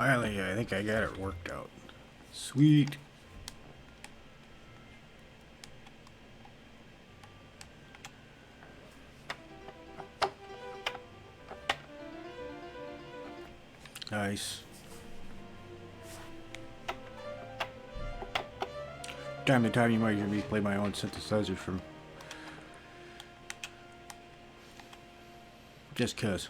Finally, I think I got it worked out. Sweet. Nice. Time to time you might hear me play my own synthesizer from just cause.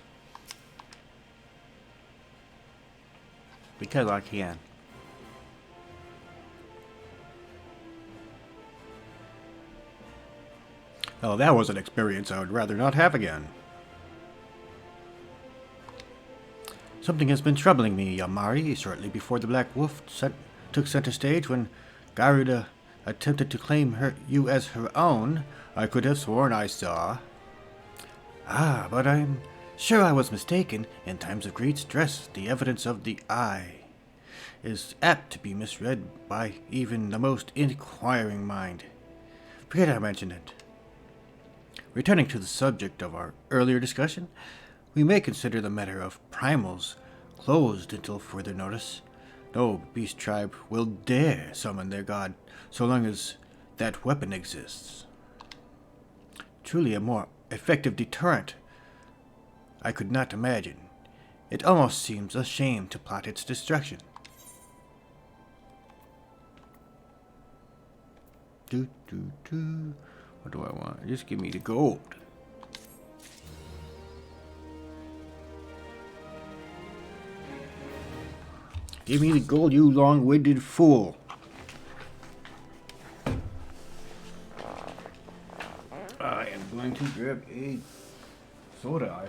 Because I can. Oh, that was an experience I would rather not have again. Something has been troubling me, Yamari. Shortly before the Black Wolf took center stage, when Garuda attempted to claim you as her own, I could have sworn I saw. Ah, but I'm sure I was mistaken. In times of great stress, the evidence of the eye is apt to be misread by even the most inquiring mind. Forget I mentioned it. Returning to the subject of our earlier discussion, we may consider the matter of primals closed until further notice. No beast tribe will dare summon their god so long as that weapon exists. Truly a more effective deterrent I could not imagine. It almost seems a shame to plot its destruction. What do I want? Just give me the gold. Give me the gold, you long-winded fool. I am going to grab a soda.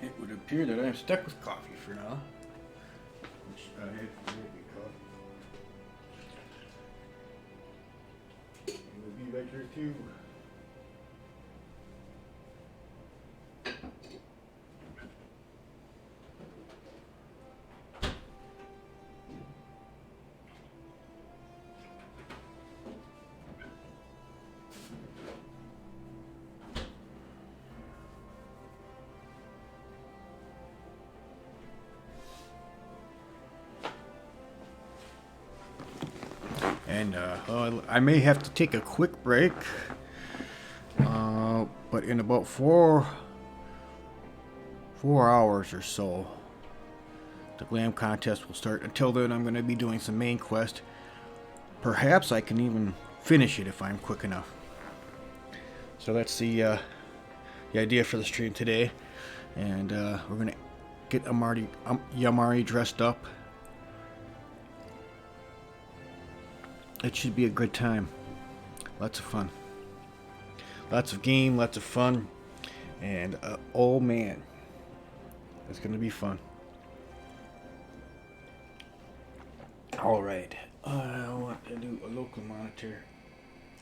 It would appear that I'm stuck with coffee for now. Which I have maybe coffee. It will be back here too. And I may have to take a quick break, but in about four hours or so, the glam contest will start. Until then, I'm going to be doing some main quest. Perhaps I can even finish it if I'm quick enough. So that's the idea for the stream today, and we're going to get Yamari dressed up. It should be a good time. Lots of fun. Lots of game, lots of fun. And, oh man. It's gonna be fun. Alright. I want to do a local monitor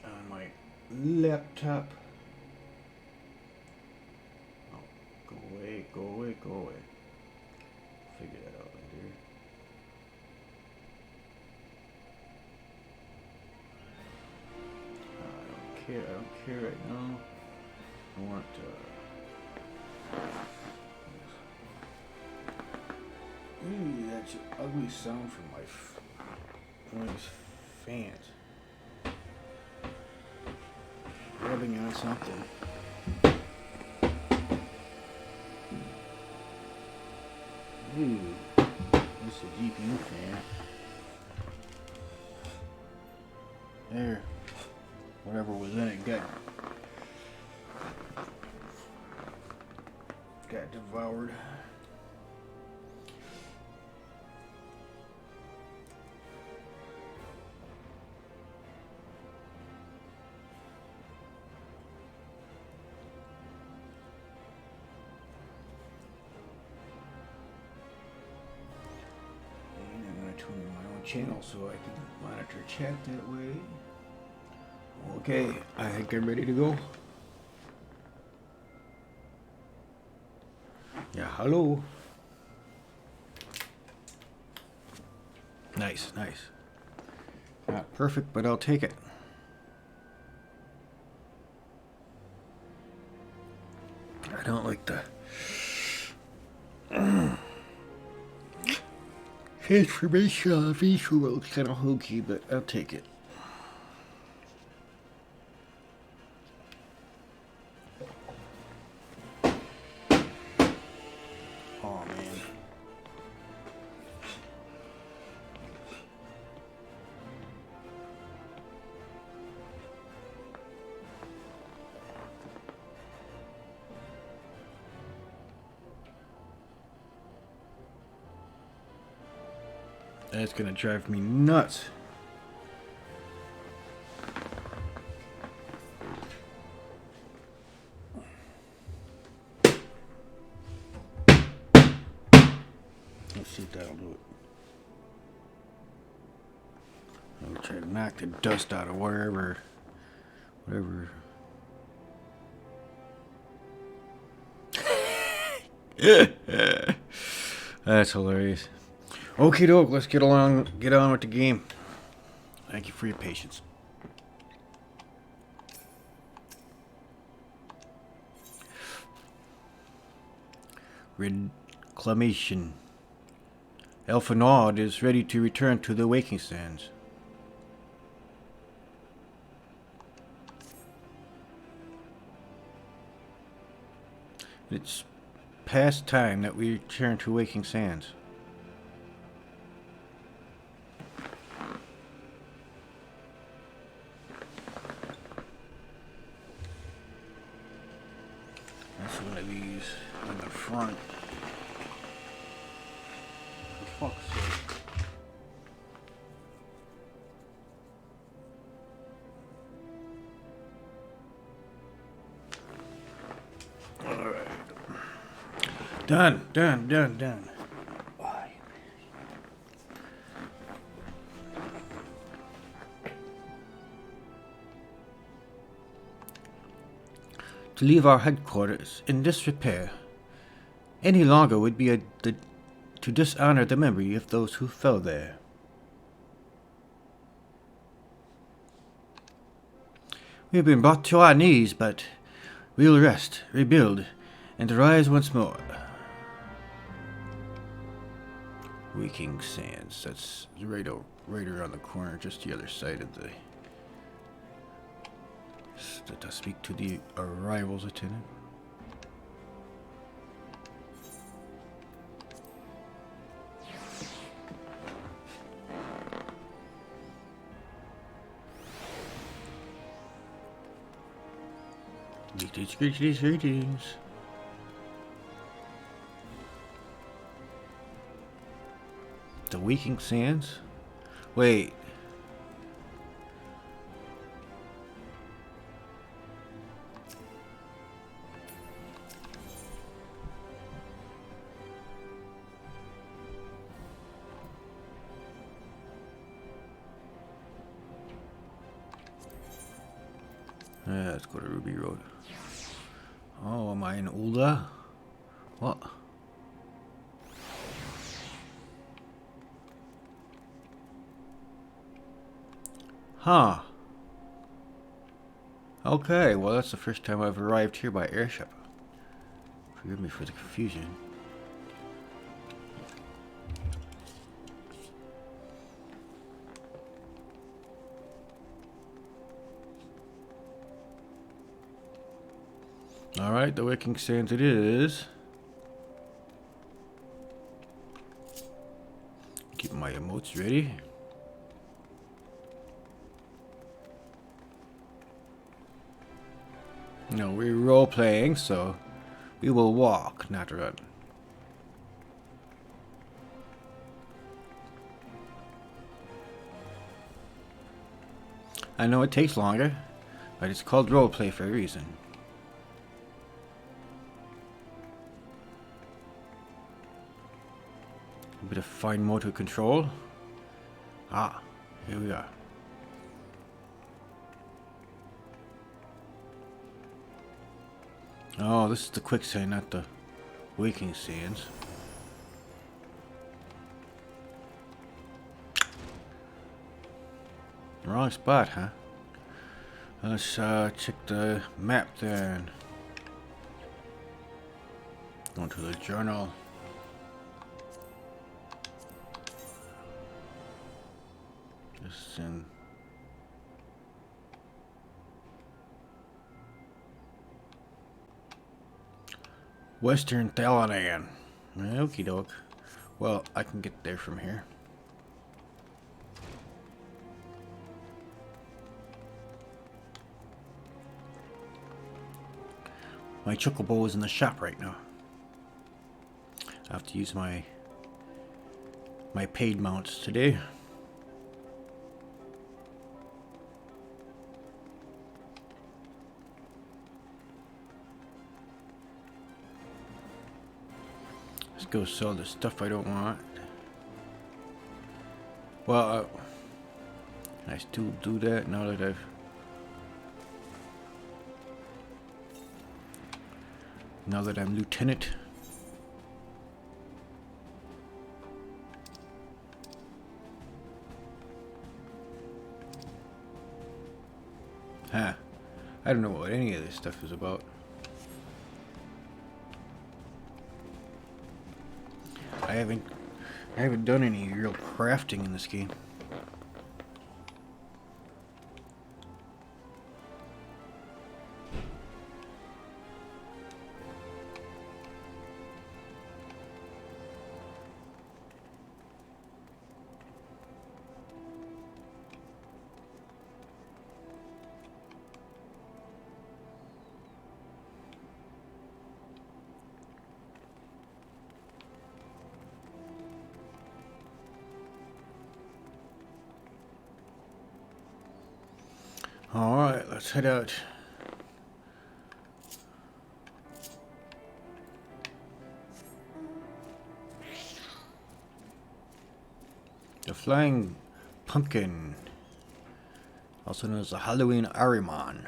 on my laptop. Oh, go away, go away, go away. Figure that out later. I don't care right now. I want that's an ugly sound from one of these fans. Rubbing on something. Ooh, this is a GPU fan. There. Whatever was in it got devoured. And I'm going to tune in my own channel so I can monitor chat that way. Okay, I think I'm ready to go. Yeah, hello. Nice, nice. Not perfect, but I'll take it. I don't like the transformation of visual. It's kind of hokey, but I'll take it. Oh man. That's gonna drive me nuts. Let's see if that'll do it. I'm gonna try to knock the dust out of whatever. That's hilarious. Okie doke, let's get on with the game. Thank you for your patience. Reclamation. Elfenord is ready to return to the Waking Sands. It's past time that we return to Waking Sands. That's one of these in the front. For fuck's sake. Alright. Done. To leave our headquarters in disrepair any longer would be to dishonor the memory of those who fell there. We have been brought to our knees, but we'll rest, rebuild, and rise once more. Waking Sands. That's right around the corner, just the other side of the. To speak to the arrivals attendant. Greetings. The Waking Sands? Wait. Let's go to Ruby Road. Oh, am I in Ulda? What? Huh. Okay, well that's the first time I've arrived here by airship. Forgive me for the confusion. Alright, the Waking Sands it is. Keep my emotes ready. No, we're role playing, so we will walk, not run. I know it takes longer, but it's called role play for a reason. A bit of fine motor control. Ah, here we are. Oh, this is the quicksand, not the waking sands. Wrong spot, huh? Let's check the map then. Go to the journal. Just in. Western Thalanan. Okie doke. Well, I can get there from here. My chocobo is in the shop right now. I have to use my paid mounts today. Let's go sell the stuff I don't want. Well, I still do that now that I'm lieutenant. Huh. I don't know what any of this stuff is about. I haven't done any real crafting in this game. Alright, let's head out. The Flying Pumpkin, also known as the Halloween Ahriman.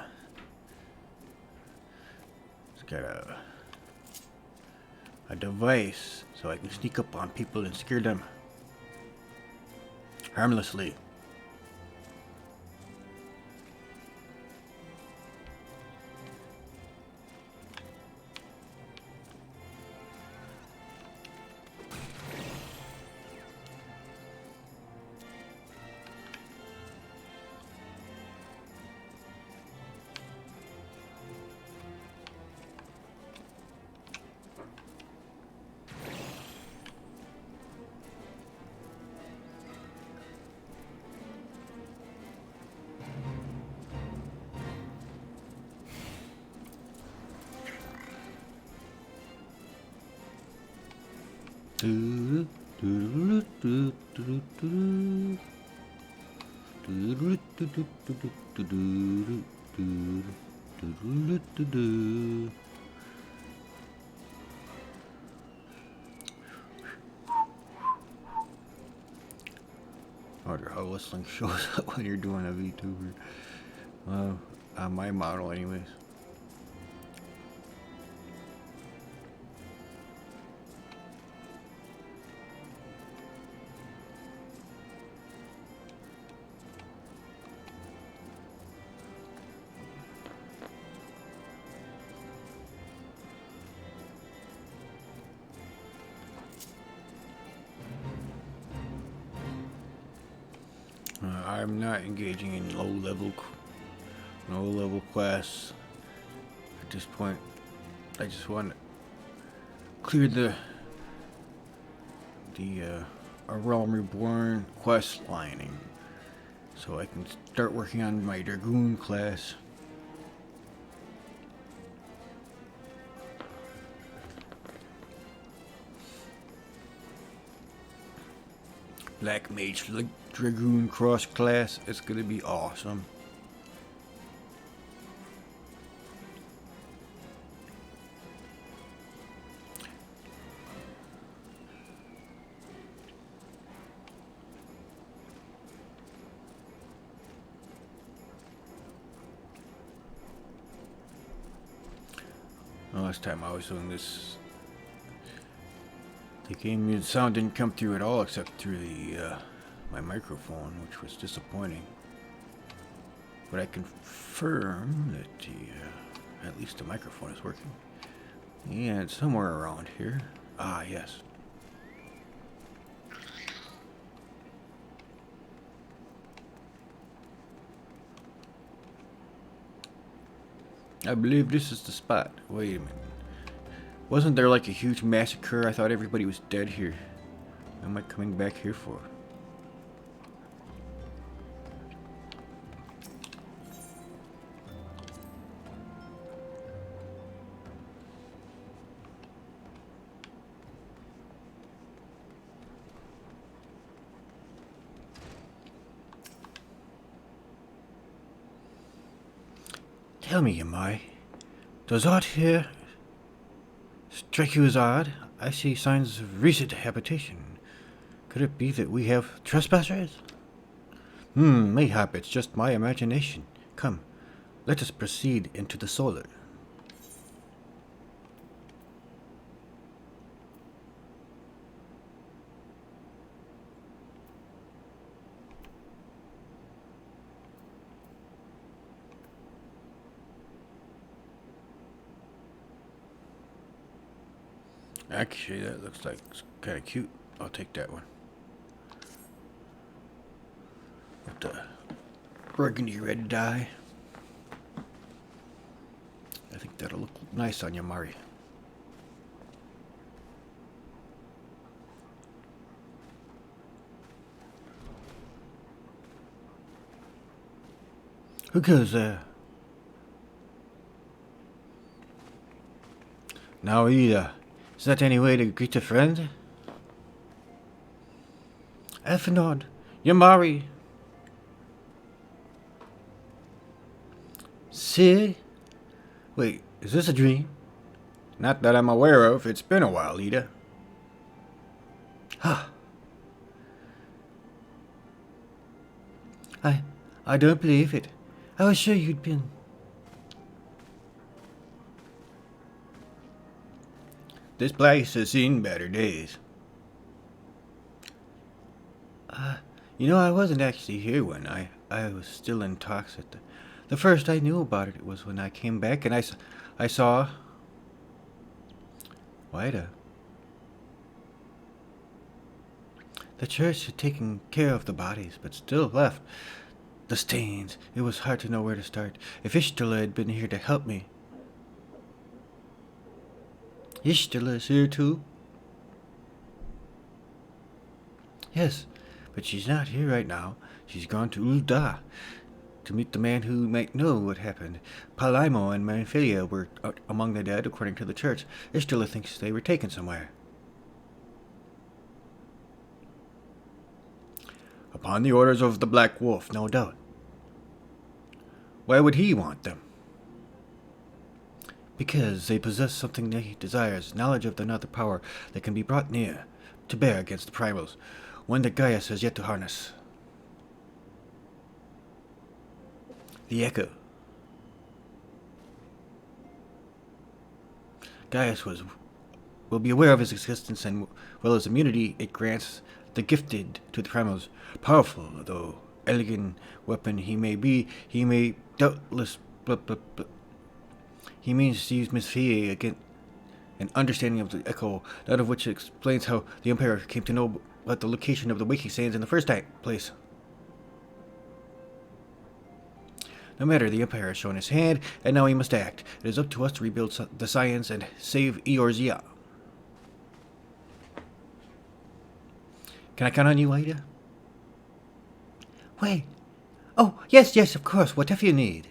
It's got a device so I can sneak up on people and scare them harmlessly. I wonder how whistling shows up when you're doing a VTuber. On my model anyways. I'm not engaging in low level quests at this point. I just want to clear the A Realm Reborn quest lining so I can start working on my Dragoon class. Black Mage Dragoon cross class. It's gonna be awesome. last time I was doing this. The game sound didn't come through at all except through the my microphone, which was disappointing. But I confirm that at least the microphone is working. And somewhere around here. Ah, yes. I believe this is the spot. Wait a minute. Wasn't there like a huge massacre? I thought everybody was dead here. What am I coming back here for? Tell me, Yamai, does aught here strike you as odd? I see signs of recent habitation. Could it be that we have trespassers? Mayhap it's just my imagination. Come, let us proceed into the solar. Actually, that looks like it's kind of cute. I'll take that one. With the burgundy red dye. I think that'll look nice on you, Mari. Who goes there? Now, Ida. Is that any way to greet a friend? Elfinod, Yamari. Sid? Wait, is this a dream? Not that I'm aware of. It's been a while, Ida. Huh. I don't believe it. I was sure you'd been. This place has seen better days. I wasn't actually here when I was still in talks at the first I knew about it was when I came back and I saw Wida. The church had taken care of the bodies, but still left the stains. It was hard to know where to start. If Ishtala had been here to help me. Ishtala is here too? Yes, but she's not here right now. She's gone to Ul'dah to meet the man who might know what happened. Palaimo and Manphilia were among the dead, according to the church. Ishtala thinks they were taken somewhere. Upon the orders of the Black Wolf, no doubt. Why would he want them? Because they possess something he desires, knowledge of another power that can be brought near, to bear against the primals, one that Gaius has yet to harness. The Echo. Gaius will be aware of his existence, and well as immunity it grants the gifted to the primals. Powerful, though elegant weapon he may be, he may doubtless he means to use Misfia against an understanding of the Echo, none of which explains how the Empire came to know about the location of the Waking Sands in the first place. No matter, the Empire has shown his hand, and now he must act. It is up to us to rebuild the science and save Eorzea. Can I count on you, Ida? Wait. Oh, yes, of course, whatever you need.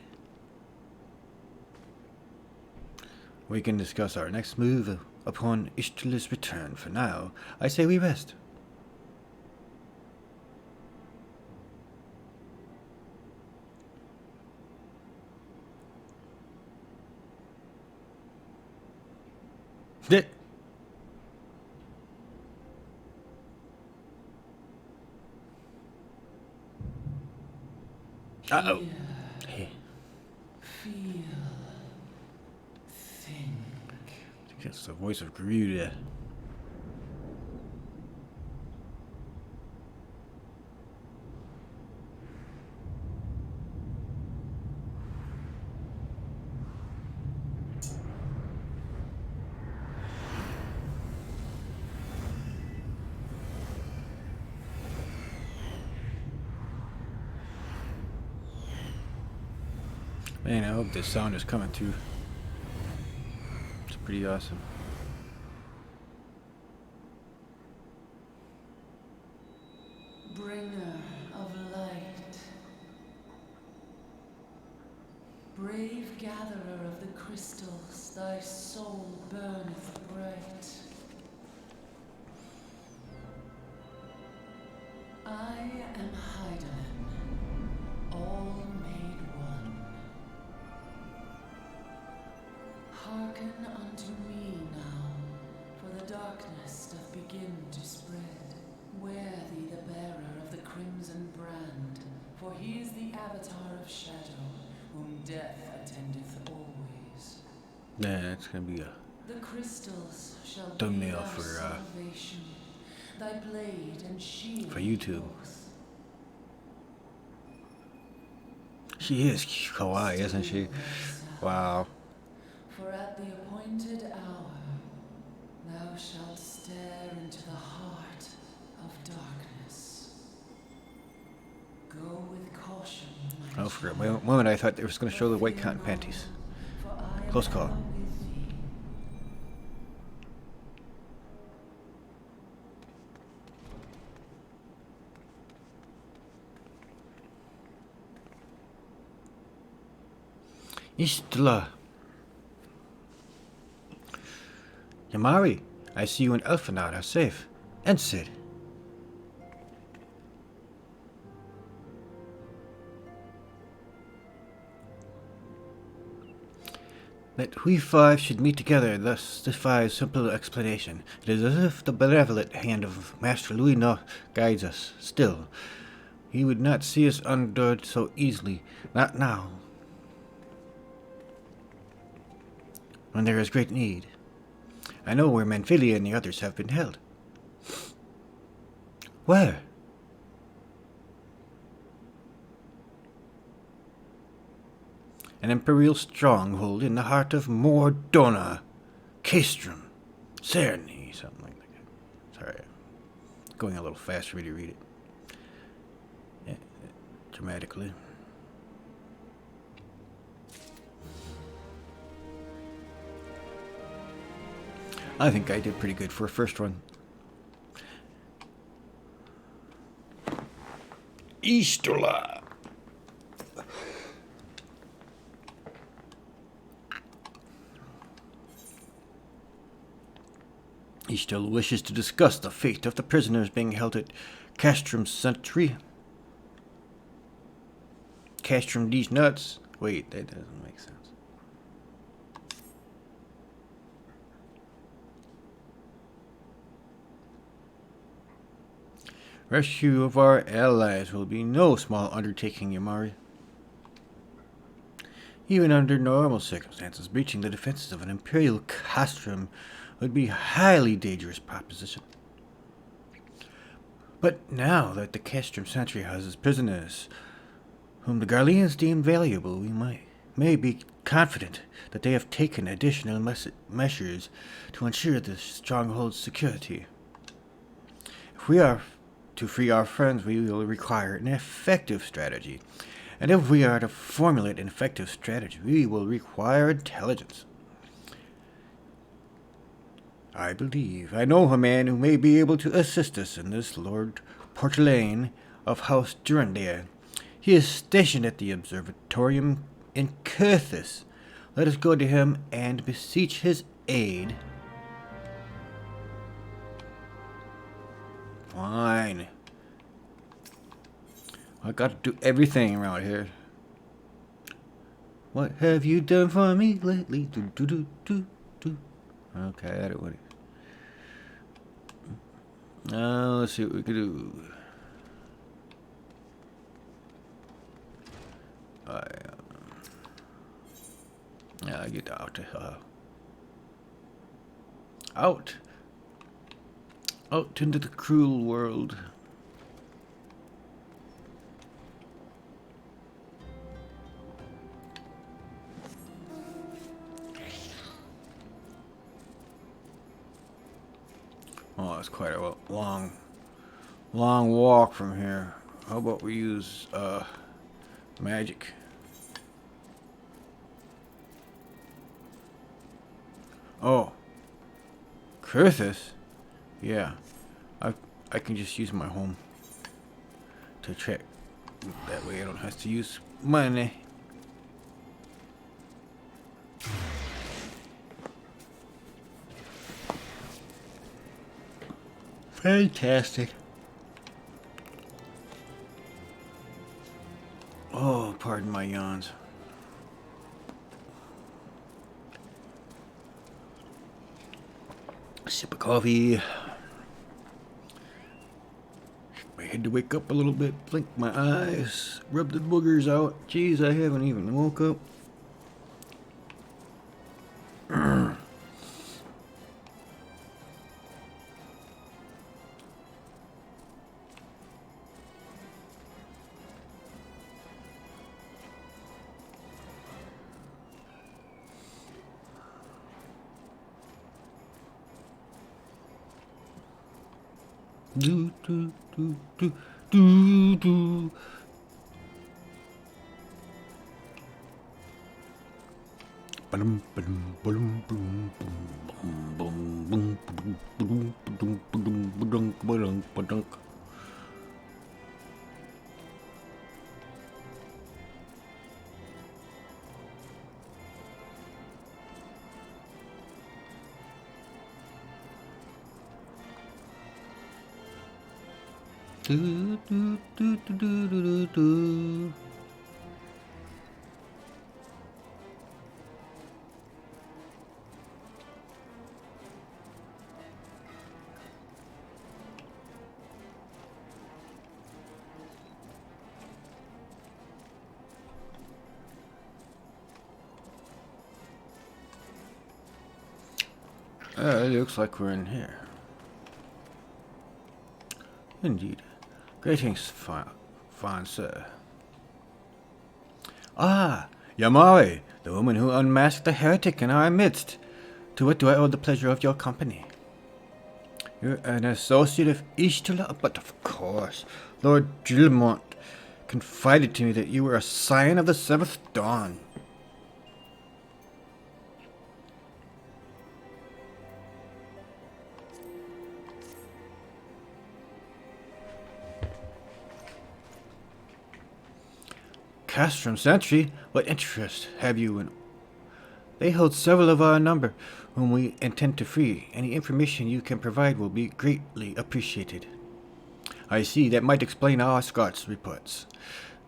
We can discuss our next move upon Ishtala's return. For now, I say we rest. Uh-oh. Hey. Feel. Think. It's the voice of Garuda. Man, I hope this sound is coming through. It's pretty awesome. Bringer of light, brave gatherer of the crystals, thy soul burneth bright. I am Heidelin, all made one. Hearken unto me now, for the darkness doth begin to spread. Wear thee the bearer of the crimson brand, for he is the avatar of shadow, whom death attendeth always. Yeah, that's gonna be a The crystals shall thumbnail be for salvation, thy blade and shield for YouTube. both. She is kawaii, isn't she? Wow. For at the appointed hour, thou shalt stare into the heart of darkness. Go with caution, my Oh, for a child, moment I thought they was gonna show the white fear cotton not, panties. for I am Close call. ever with thee. Istla. Yamari, I see you and Elfanaut are safe. And Sid. That we five should meet together thus defies simple explanation. It is as if the benevolent hand of Master Louis no guides us. Still, he would not see us undeterred so easily. Not now. When there is great need. I know where Manfilia and the others have been held. Where? An imperial stronghold in the heart of Mordona, Castrum, Cerny, something like that. Sorry, going a little fast for me to read it. Yeah, dramatically. I think I did pretty good for a first run. Easterla. He still wishes to discuss the fate of the prisoners being held at Castrum Sentry. Castrum these nuts. Wait, that doesn't make sense. Rescue of our allies will be no small undertaking, Yamari. Even under normal circumstances, breaching the defenses of an imperial castrum would be a highly dangerous proposition. But now that the castrum sentry houses prisoners whom the Garleans deem valuable, we may be confident that they have taken additional measures to ensure the stronghold's security. If we are to free our friends, we will require an effective strategy. And if we are to formulate an effective strategy, we will require intelligence. I believe I know a man who may be able to assist us in this, Lord Portelaine of House Durandare. He is stationed at the observatorium in Curthis. Let us go to him and beseech his aid. Fine. I got to do everything around here. What have you done for me lately? Do do do do do. Okay, I don't want it. Now let's see what we can do. I get out. Out. Out into the cruel world. Oh, it's quite a long walk from here. How about we use magic? Oh, Curthus? Yeah, I can just use my home to check. That way I don't have to use money. Fantastic. Oh, pardon my yawns. A sip of coffee. My head to wake up a little bit. Blink my eyes. Rub the boogers out. Jeez, I haven't even woke up. Do do do do do do. Ba-dum, ba-dum, ba-dum, ba-dum, ba-dum, ba-dum, ba-dum, ba-dum, ba-dum, ba-dum, ba-dum, ba-dum, ba-dum. Do do do do do do do. It looks like we're in here. Indeed. Greetings, fine sir. Ah, Yamari, the woman who unmasked the heretic in our midst. To what do I owe the pleasure of your company? You're an associate of Ishtala, but of course, Lord Gilmont confided to me that you were a scion of the seventh dawn. Castrum Sentry, what interest have you in? They hold several of our number, whom we intend to free. Any information you can provide will be greatly appreciated. I see, that might explain our Scots reports.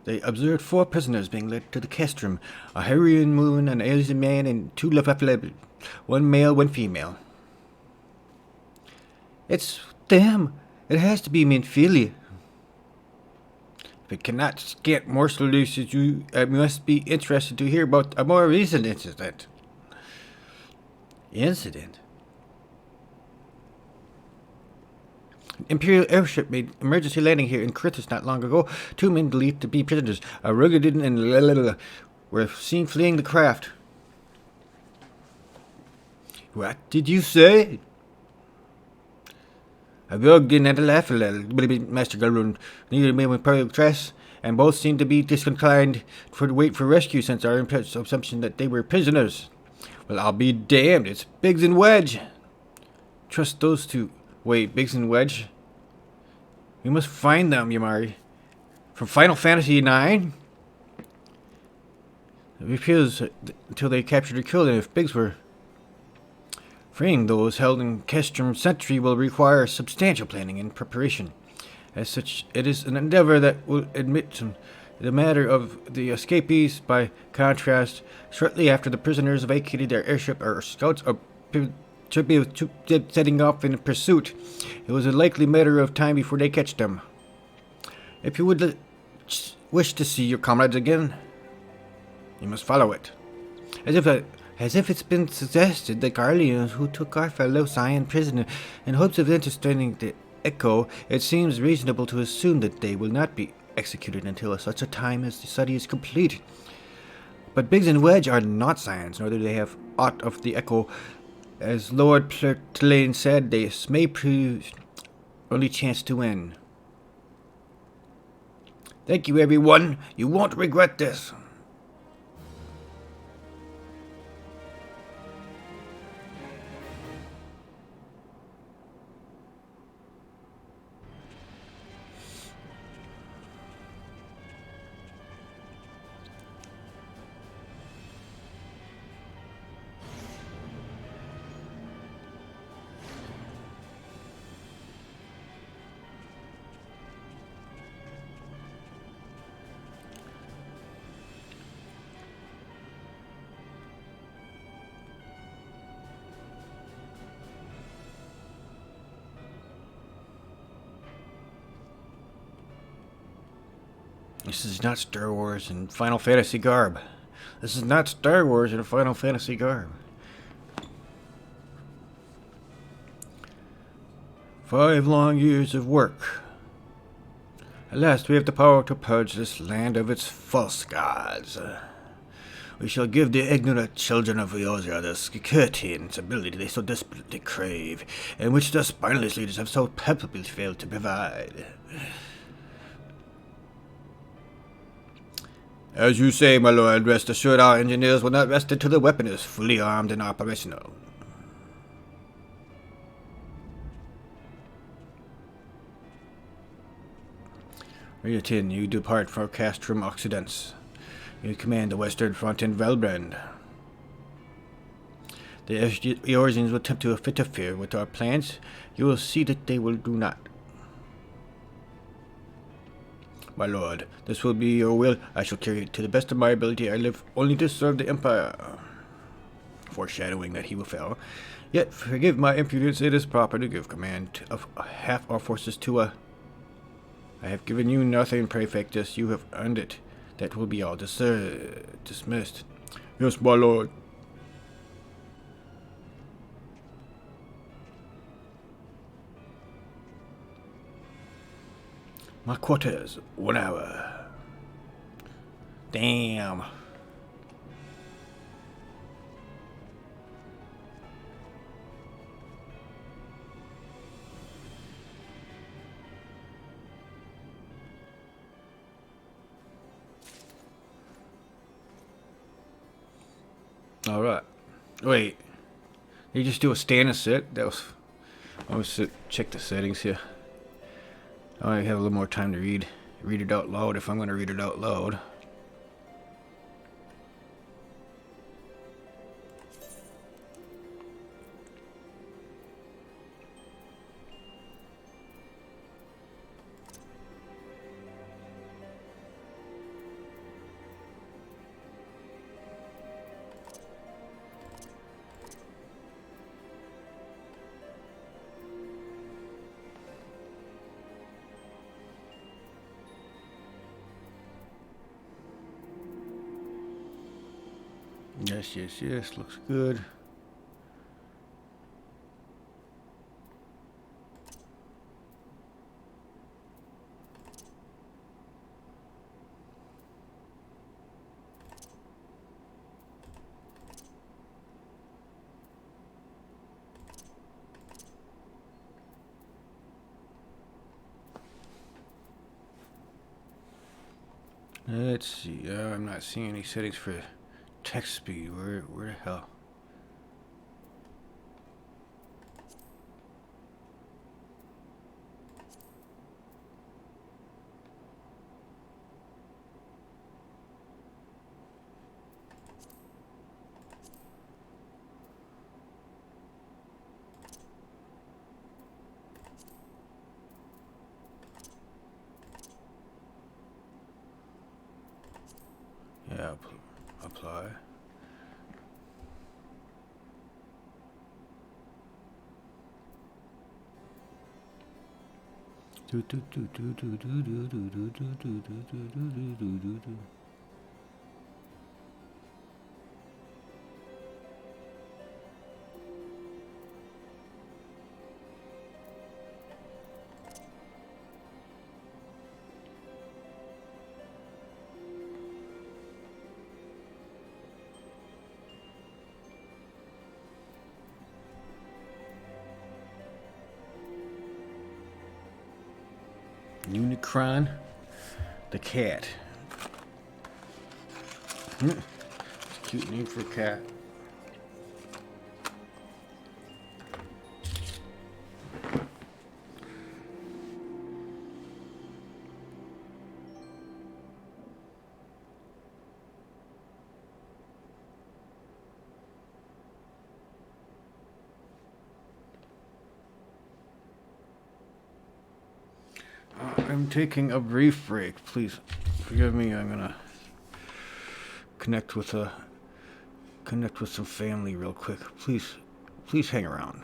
They observed 4 prisoners being led to the castrum, a Hurrian woman, an Asian man, and 2 Lefafleb, 1 male, 1 female. It's them. It has to be Minfilia. If it cannot get more solutions, you must be interested to hear about a more recent incident. Incident? An Imperial airship made emergency landing here in Krythus not long ago. 2 men believed to be prisoners, a Rugadin and were seen fleeing the craft. What did you say? A Rugadin and a Lafayette, Master Galrun, neither men with imperial dress, and both seemed to be disinclined to wait for rescue since our assumption that they were prisoners. Well, I'll be damned. It's Biggs and Wedge. Trust those 2. Wait, Biggs and Wedge? We must find them, Yamari. From Final Fantasy IX? It appears until they captured or killed them. If Biggs were... Freeing those held in Castrum Sentry will require substantial planning and preparation. As such, it is an endeavor that will admit to the matter of the escapees. By contrast, shortly after the prisoners vacated their airship, our scouts should be setting off in pursuit. It was a likely matter of time before they catch them. If you would wish to see your comrades again, you must follow it. As if As if it's been suggested that guardians who took our fellow Scion prisoner in hopes of understanding the Echo, it seems reasonable to assume that they will not be executed until such a time as the study is complete. But Biggs and Wedge are not Scions, nor do they have aught of the Echo. As Lord Plurtane said, this may prove only chance to win. Thank you, everyone. You won't regret this. This is not Star Wars in Final Fantasy garb. This is not Star Wars in Final Fantasy garb. 5 long years of work. At last we have the power to purge this land of its false gods. We shall give the ignorant children of Eorzea the security and stability they so desperately crave, and which the spineless leaders have so palpably failed to provide. As you say, my lord, rest assured our engineers will not rest until the weapon is fully armed and operational. Riatin, you depart for Castrum Occidens. You command the Western Front in Velbrand. The Eorzeans will attempt to interfere with our plans. You will see that they will do not. My lord, this will be your will. I shall carry it to the best of my ability. I live only to serve the Empire. Foreshadowing that he will fail. Yet, forgive my impudence, it is proper to give command of half our forces to a... I have given you nothing, Praefectus. You have earned it. That will be all dismissed. Yes, my lord. My quarters, 1 hour. Damn. Alright. Wait. You just do a stand and sit? That was... I was check the settings here. I have a little more time to read it out loud if I'm going to read it out loud. Yes, looks good. Let's see. I'm not seeing any settings for text speed. Where the hell? Yeah, apply. Unicron, the cat. It's a cute name for a cat. I'm taking a brief break. Please forgive me. I'm gonna connect with some family real quick. Please hang around.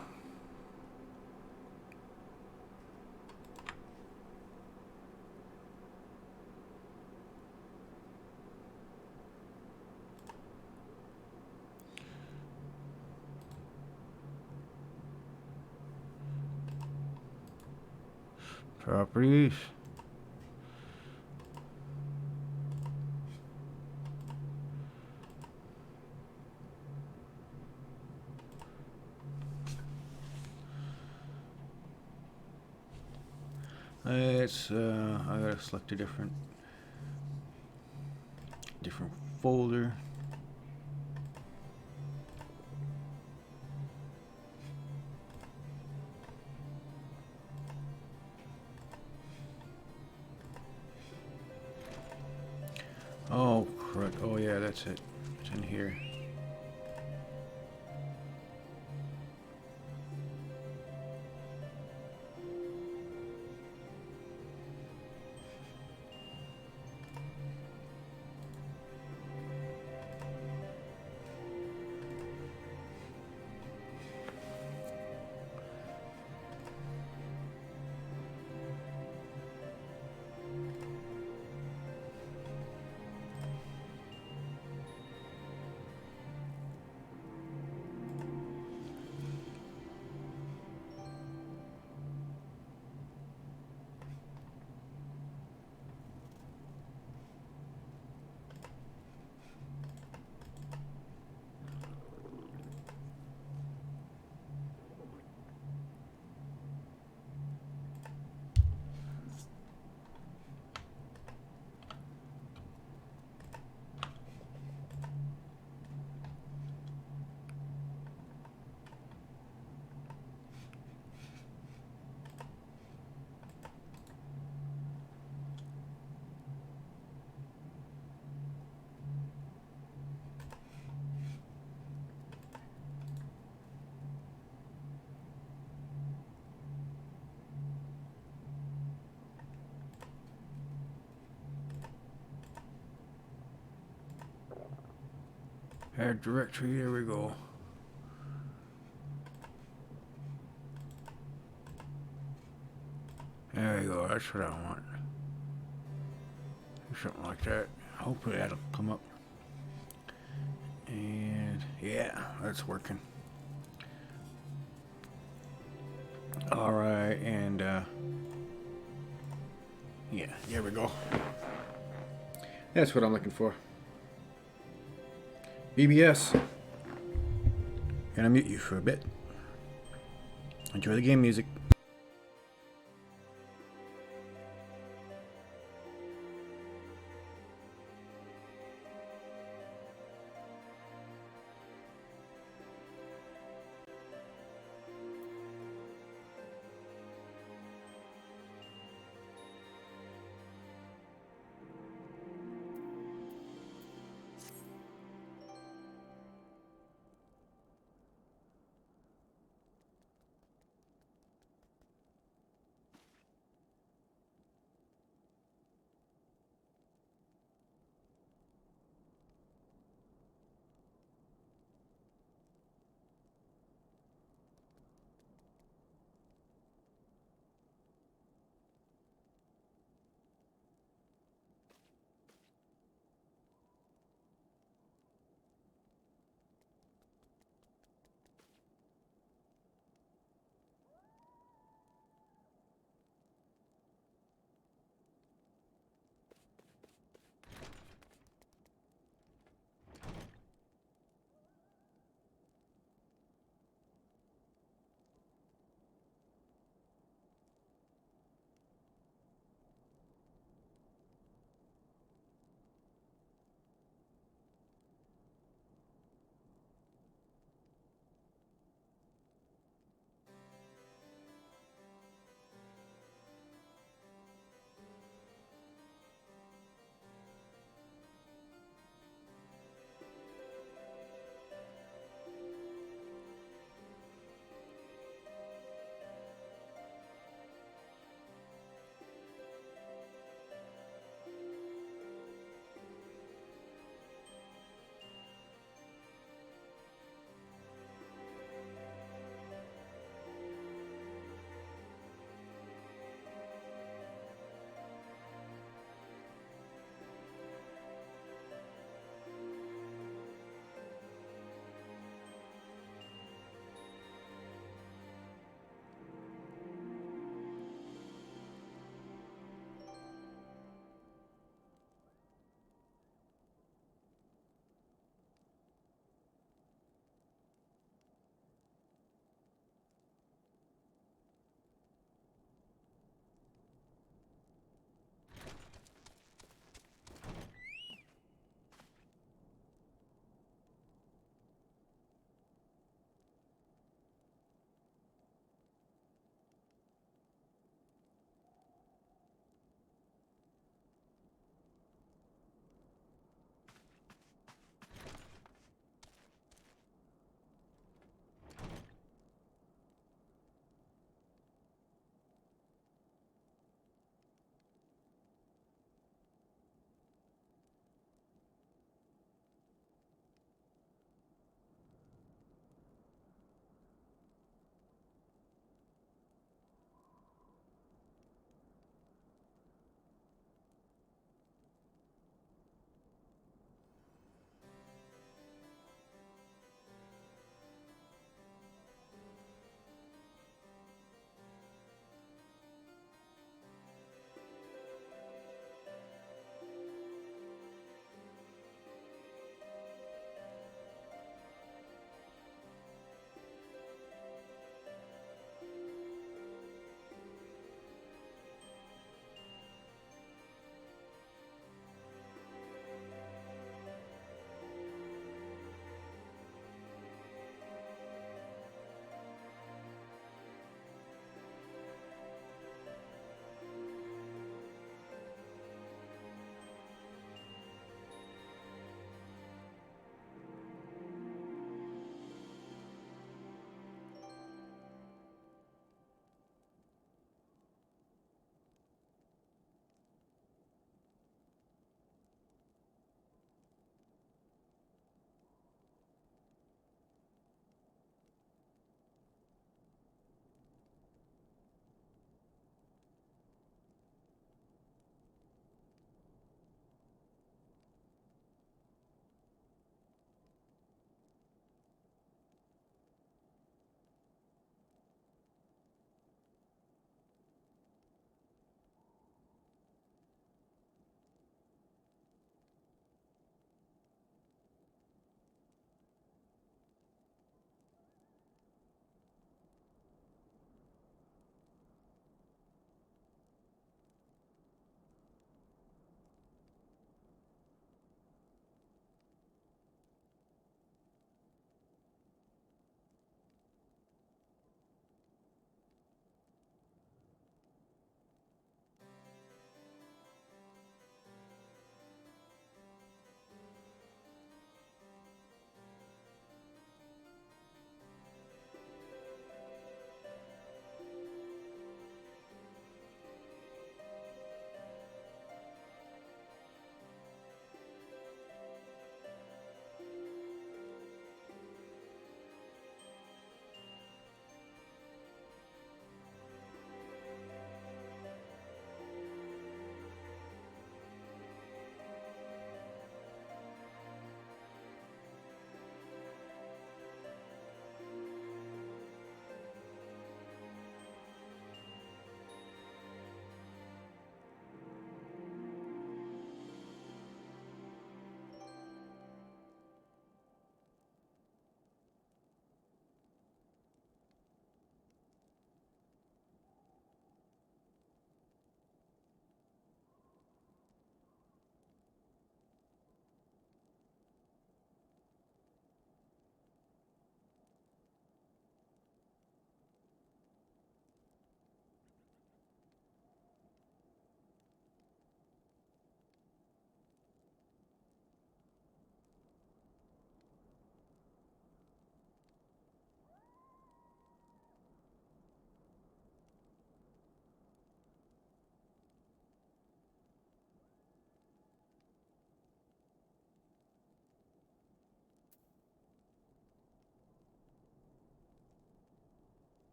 Properties. It's I gotta select a different folder. Oh crud! Oh yeah, that's it. It's in here. Add directory. There we go. There we go. That's what I want. Something like that. Hopefully that'll come up. And yeah, that's working. All right, and yeah, there we go. That's what I'm looking for. BBS. Gonna mute you for a bit. Enjoy the game music.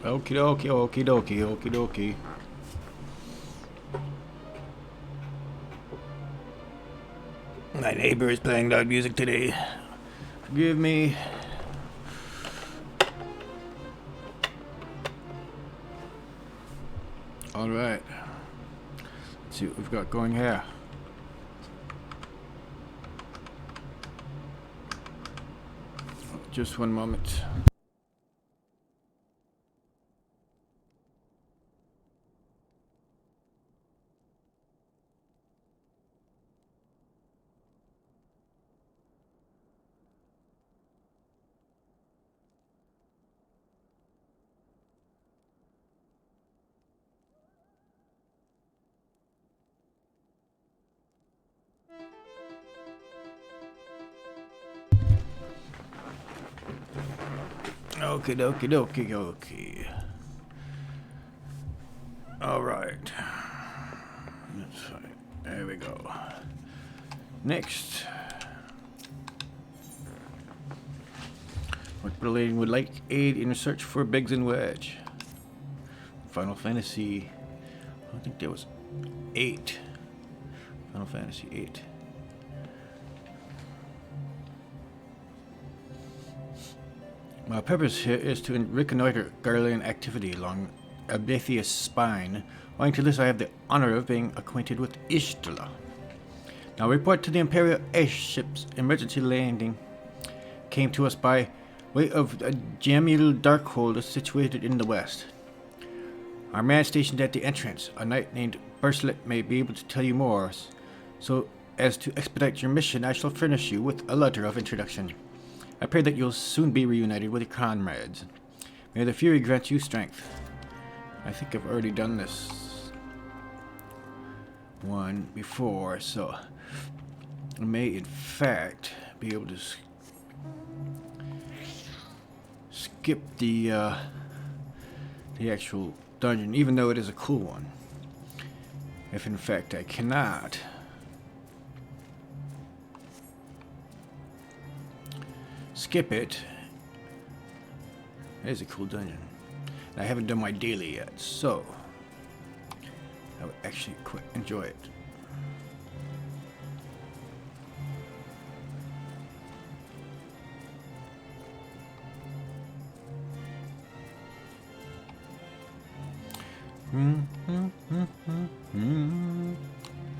Okie dokie, okie dokie, okie dokie. My neighbor is playing loud music today. Forgive me. Alright. Let's see what we've got going here. Just one moment. Okie dokie dokie dokie. Alright. That's fine. There we go. Next. What relating would like aid in search for Biggs and Wedge? Final Fantasy. I think there was 8. Final Fantasy 8. My purpose here is to reconnoiter Garlean activity along Abathius' spine. Owing to this, I have the honor of being acquainted with Ishtala. Now, report to the Imperial airship's emergency landing came to us by way of a Jamil Darkhold situated in the west. Our man stationed at the entrance, a knight named Burslet, may be able to tell you more. So, as to expedite your mission, I shall furnish you with a letter of introduction. I pray that you'll soon be reunited with your comrades. May the Fury grant you strength. I think I've already done this one before, so I may in fact be able to skip the actual dungeon, even though it is a cool one. If in fact I cannot, skip it. It is a cool dungeon. I haven't done my daily yet, so I would actually quite enjoy it.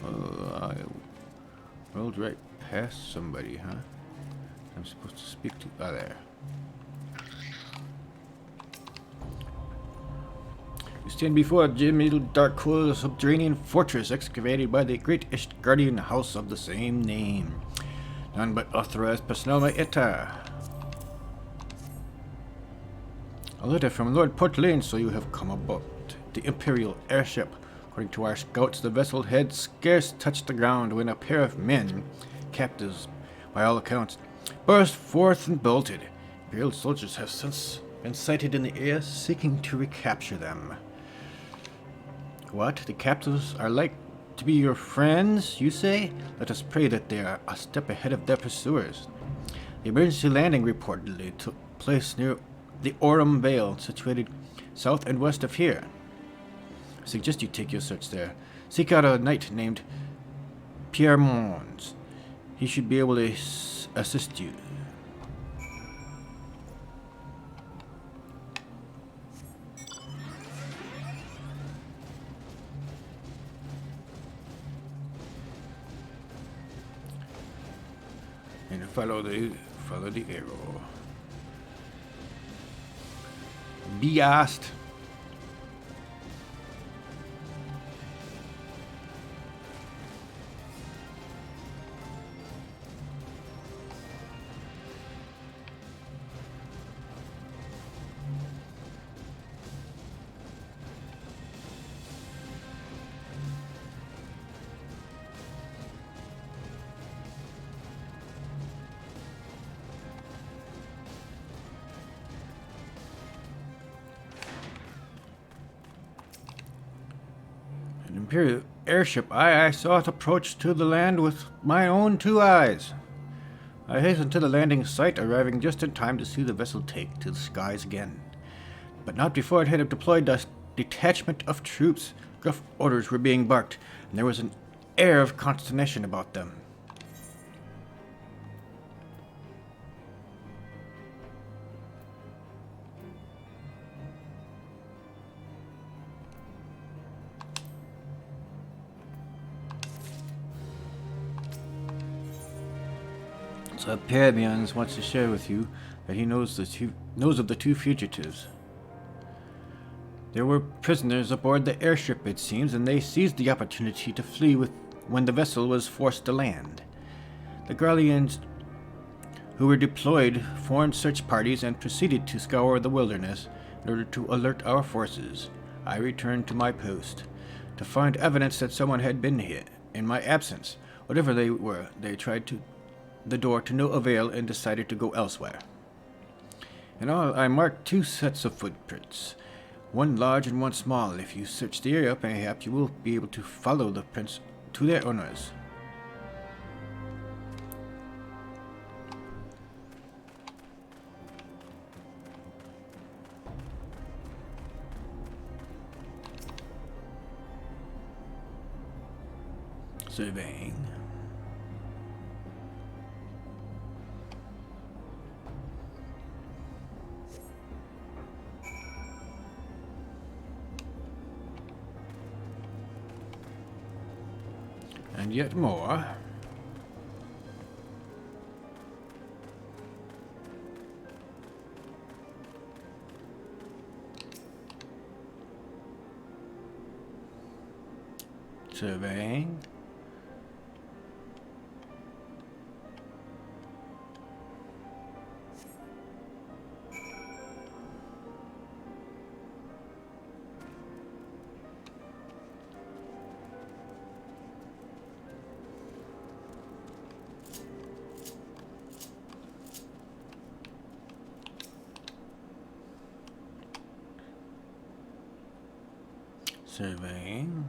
I rolled right past somebody, huh? I'm supposed to speak to... Oh, there. We stand before a Jamil Darkhold, a subterranean fortress excavated by the great Ishgardian house of the same name. None but authorized personnel may enter. A letter from Lord Portlaine, so you have come aboard the Imperial airship. According to our scouts, the vessel had scarce touched the ground when a pair of men, captives by all accounts, burst forth and bolted. Imperial soldiers have since been sighted in the air seeking to recapture them. What? The captives are like to be your friends, you say? Let us pray that they are a step ahead of their pursuers. The emergency landing reportedly took place near the Aurum Vale, situated south and west of here. I suggest you take your search there. Seek out a knight named Pierre Mons. He should be able to assist you. And follow the arrow. Be asked. Imperial airship, I saw it approach to the land with my own 2 eyes. I hastened to the landing site, arriving just in time to see the vessel take to the skies again. but not before it had deployed a detachment of troops. Gruff orders were being barked, and there was an air of consternation about them. So Parabians wants to share with you that he knows of the two fugitives. There were prisoners aboard the airship, it seems, and they seized the opportunity to flee when the vessel was forced to land. The Garleans who were deployed formed search parties and proceeded to scour the wilderness in order to alert our forces. I returned to my post to find evidence that someone had been here in my absence. Whatever they were, they tried the door to no avail and decided to go elsewhere. In all, I marked 2 sets of footprints, one large and one small. If you search the area, perhaps you will be able to follow the prints to their owners. Surveying. And yet more. Surveying. Surveying.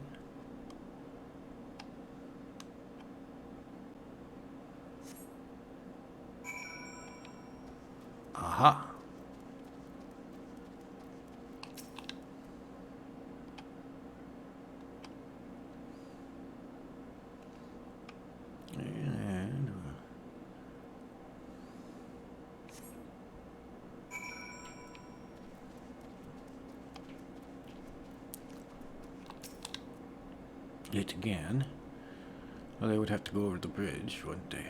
Aha. And yet again. Well, they would have to go over the bridge, wouldn't they?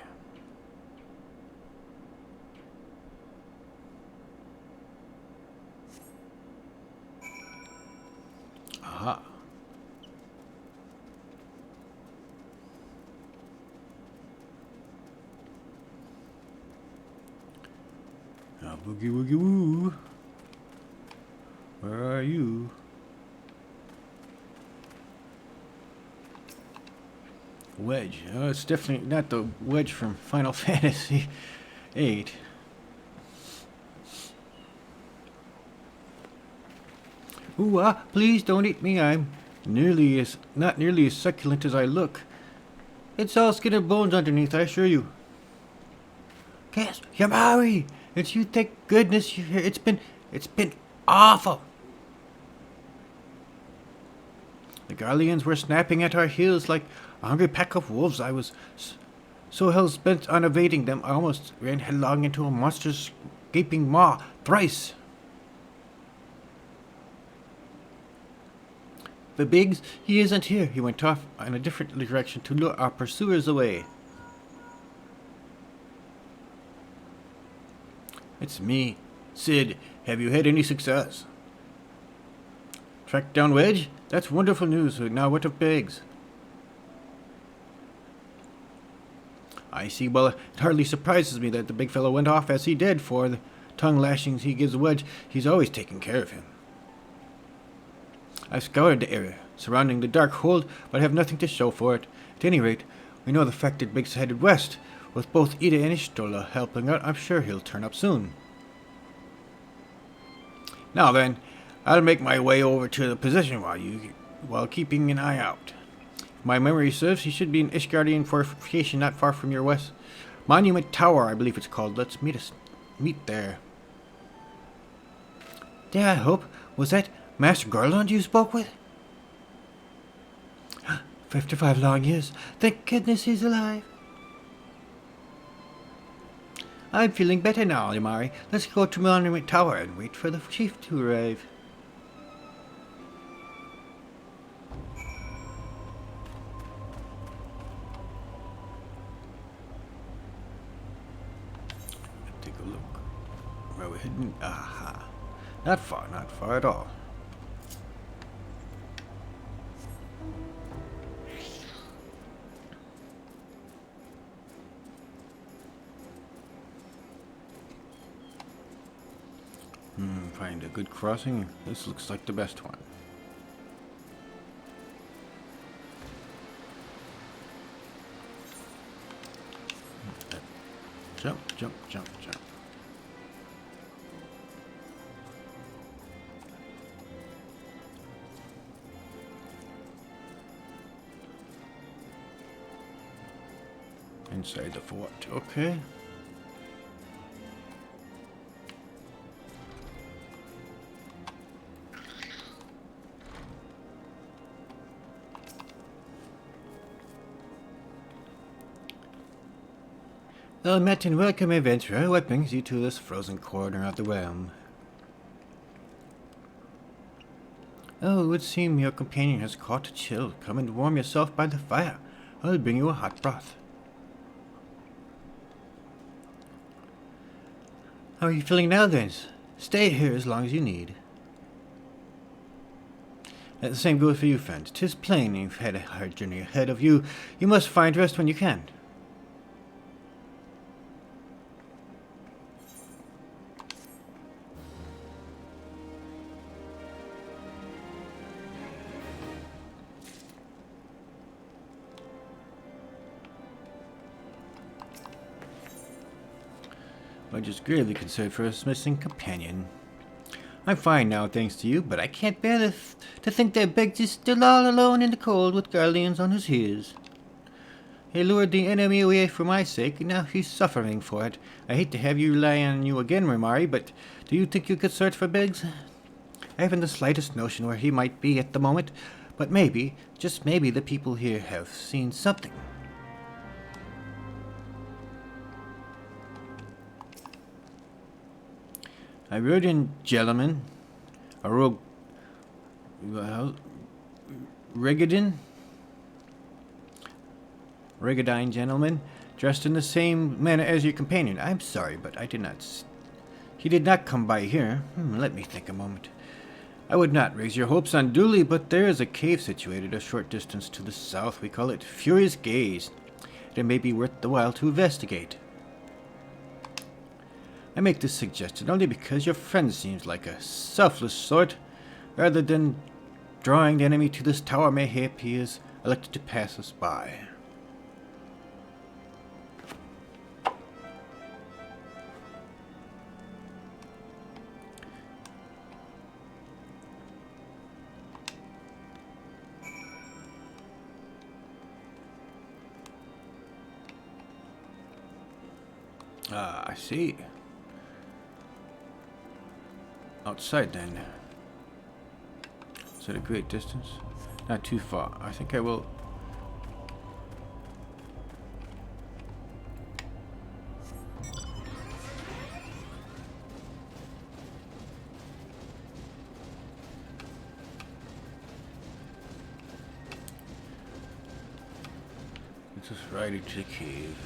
Aha. Now, boogie woogie woo. Where are you? Wedge. Oh, it's definitely not the Wedge from Final Fantasy VIII. Ooh, please don't eat me. I'm not nearly as succulent as I look. It's all skin and bones underneath, I assure you. Yes, Yamari! It's you, thank goodness you're here. It's been awful. The Garleans were snapping at our heels like a hungry pack of wolves. I was so hell-bent on evading them, I almost ran headlong into a monster's gaping maw thrice. The Biggs, he isn't here. He went off in a different direction to lure our pursuers away. It's me, Sid. Have you had any success? Tracked down Wedge? That's wonderful news. Now what of Biggs? I see. Well, it hardly surprises me that the big fellow went off as he did. For the tongue lashings he gives Wedge, he's always taking care of him. I've scoured the area surrounding the dark hold, but have nothing to show for it. At any rate, we know the fact that Biggs headed west. With both Ida and Ishtola helping out, I'm sure he'll turn up soon. Now then, I'll make my way over to the position while keeping an eye out. If my memory serves, he should be in Ishgardian fortification not far from your west. Monument Tower, I believe it's called. Let's meet there. There, I hope. Was that Master Garland you spoke with? 55 long years. Thank goodness he's alive. I'm feeling better now, Yamari. Let's go to Monument Tower and wait for the chief to arrive. Take a look. Where we're hidden? Aha. Not far at all. Find a good crossing. This looks like the best one. Jump, jump, jump, jump. Inside the fort, okay. Well met and welcome, adventurer. What brings you to this frozen corner of the realm? Oh, it would seem your companion has caught a chill. Come and warm yourself by the fire. I'll bring you a hot broth. How are you feeling now, then? Stay here as long as you need. And the same goes for you, friend. 'Tis plain you've had a hard journey ahead of you. You must find rest when you can. Wedge is gravely concerned for his missing companion. I'm fine now, thanks to you, but I can't bear to think that Beggs is still all alone in the cold with guardians on his heels. He lured the enemy away for my sake, and now he's suffering for it. I hate to have you rely on you again, Mimari, but do you think you could search for Beggs? I haven't the slightest notion where he might be at the moment, but maybe, just maybe, the people here have seen something. I rode in, gentlemen, a rogue, Regadine gentleman, dressed in the same manner as your companion. I'm sorry, but he did not come by here. Let me think a moment. I would not raise your hopes unduly, but there is a cave situated a short distance to the south. We call it Furious Gaze. It may be worth the while to investigate. I make this suggestion only because your friend seems like a selfless sort. Rather than drawing the enemy to this tower, mayhap he is elected to pass us by. Ah, I see. Outside then. Is it a great distance? Not too far. I think I will. Let's just ride into the cave.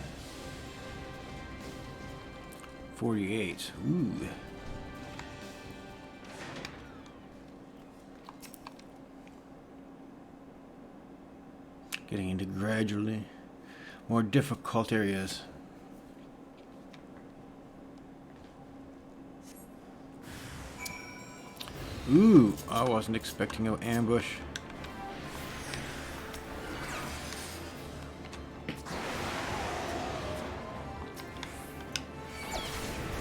48. Ooh. Getting into gradually more difficult areas. Ooh, I wasn't expecting an ambush.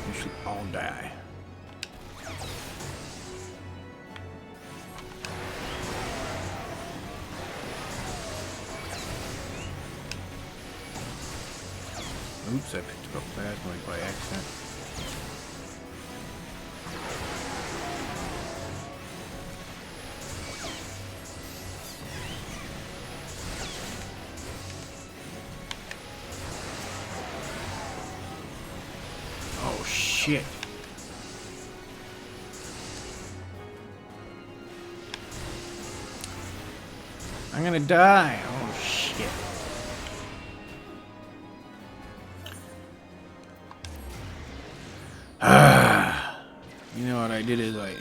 We should all die. Oops, I picked up plasma by accident. shit. I'm gonna die. Oh shit. You know what I did is I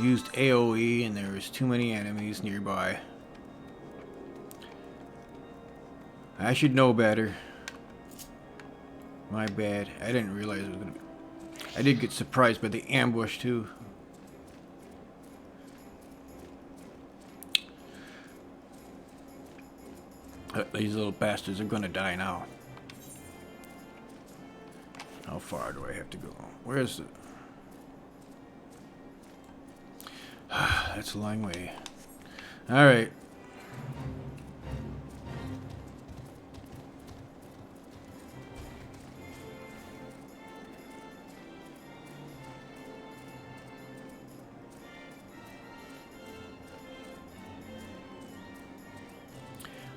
used AoE and there was too many enemies nearby. I should know better. My bad. I didn't realize it was gonna be. I did get surprised by the ambush too. These little bastards are gonna die now. How far do I have to go? Where's the... That's a long way. Alright.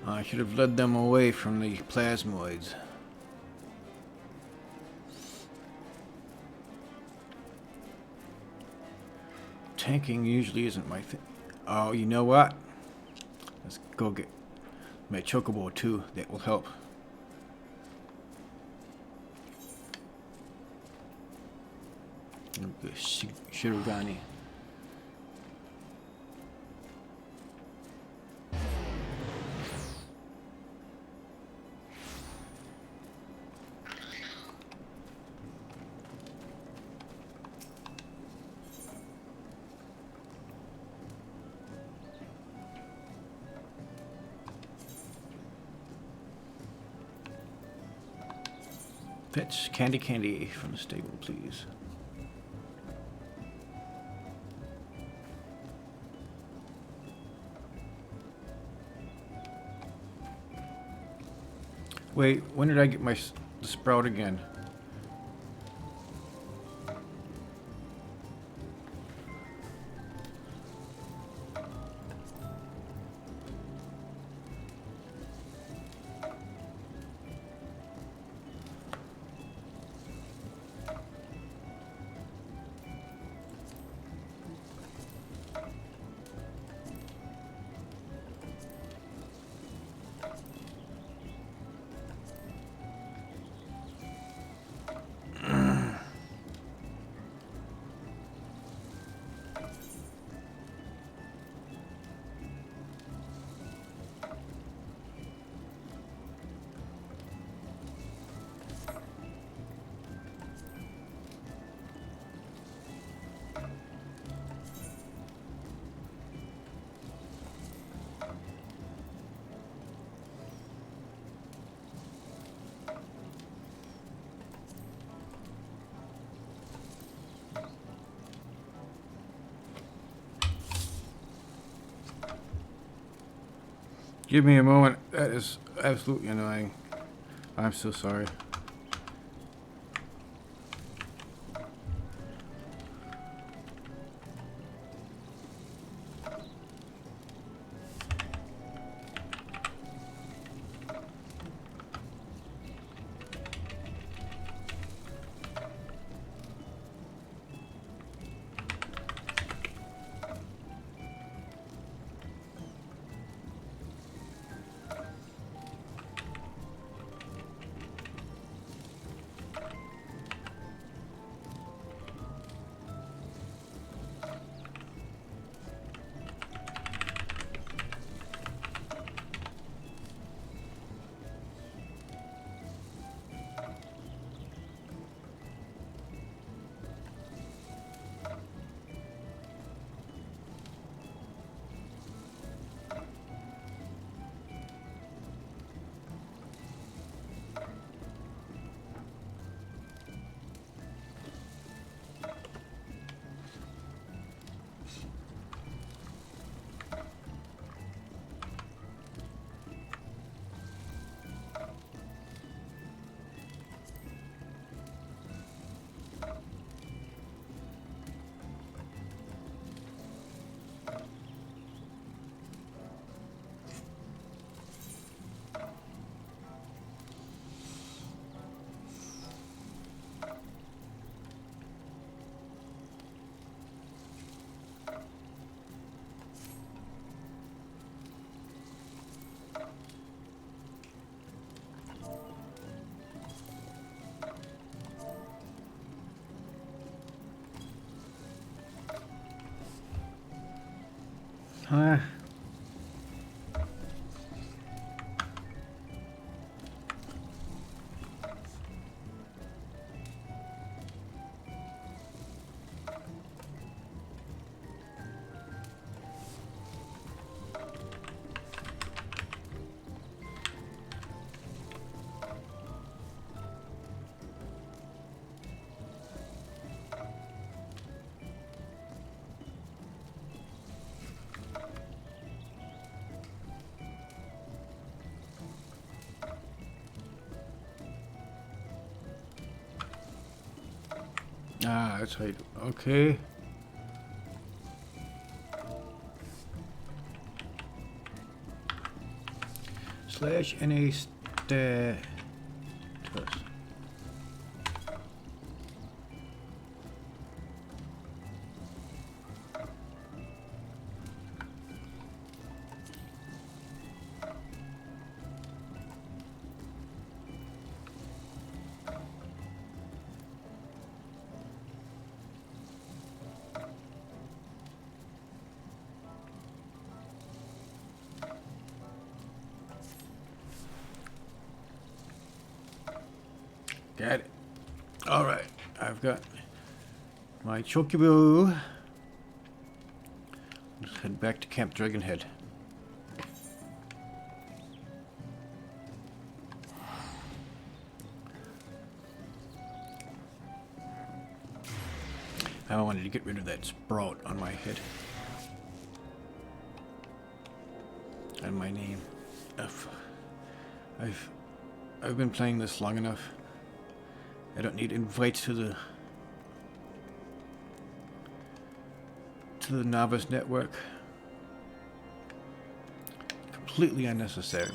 I should have led them away from the plasmoids. Tanking usually isn't my thing. Oh, you know what? Let's go get my chocobo too. That will help. Shirogane. Fetch candy from the stable, please. Wait, when did I get the sprout again? Give me a moment. That is absolutely annoying. I'm so sorry. Huh? Ah, that's how you do. Okay. Slash NA status. Got it. Alright, I've got my Chocobo. Let's head back to Camp Dragonhead. I wanted to get rid of that sprout on my head. And my name. I've been playing this long enough. I don't need invites to the novice network. Completely unnecessary.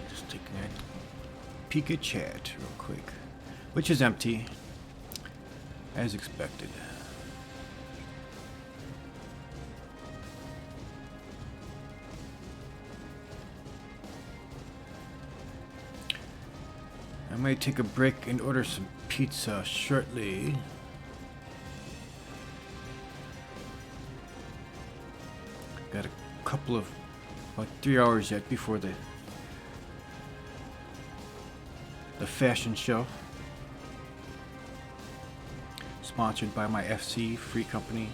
Just taking a peek at chat real quick, which is empty, as expected. I might take a break and order some pizza shortly. Got a couple of, about 3 hours yet before the fashion show, sponsored by my FC free company.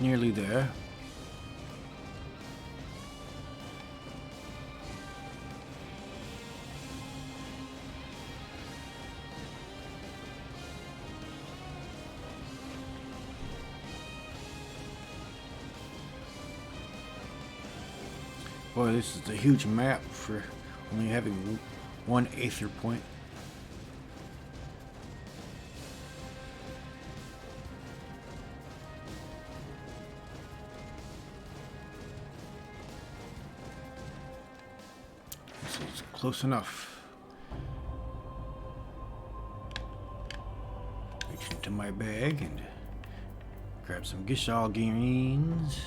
Nearly there. Boy, this is a huge map for only having one Aether point. It's close enough. Reach into my bag and grab some Gishal greens.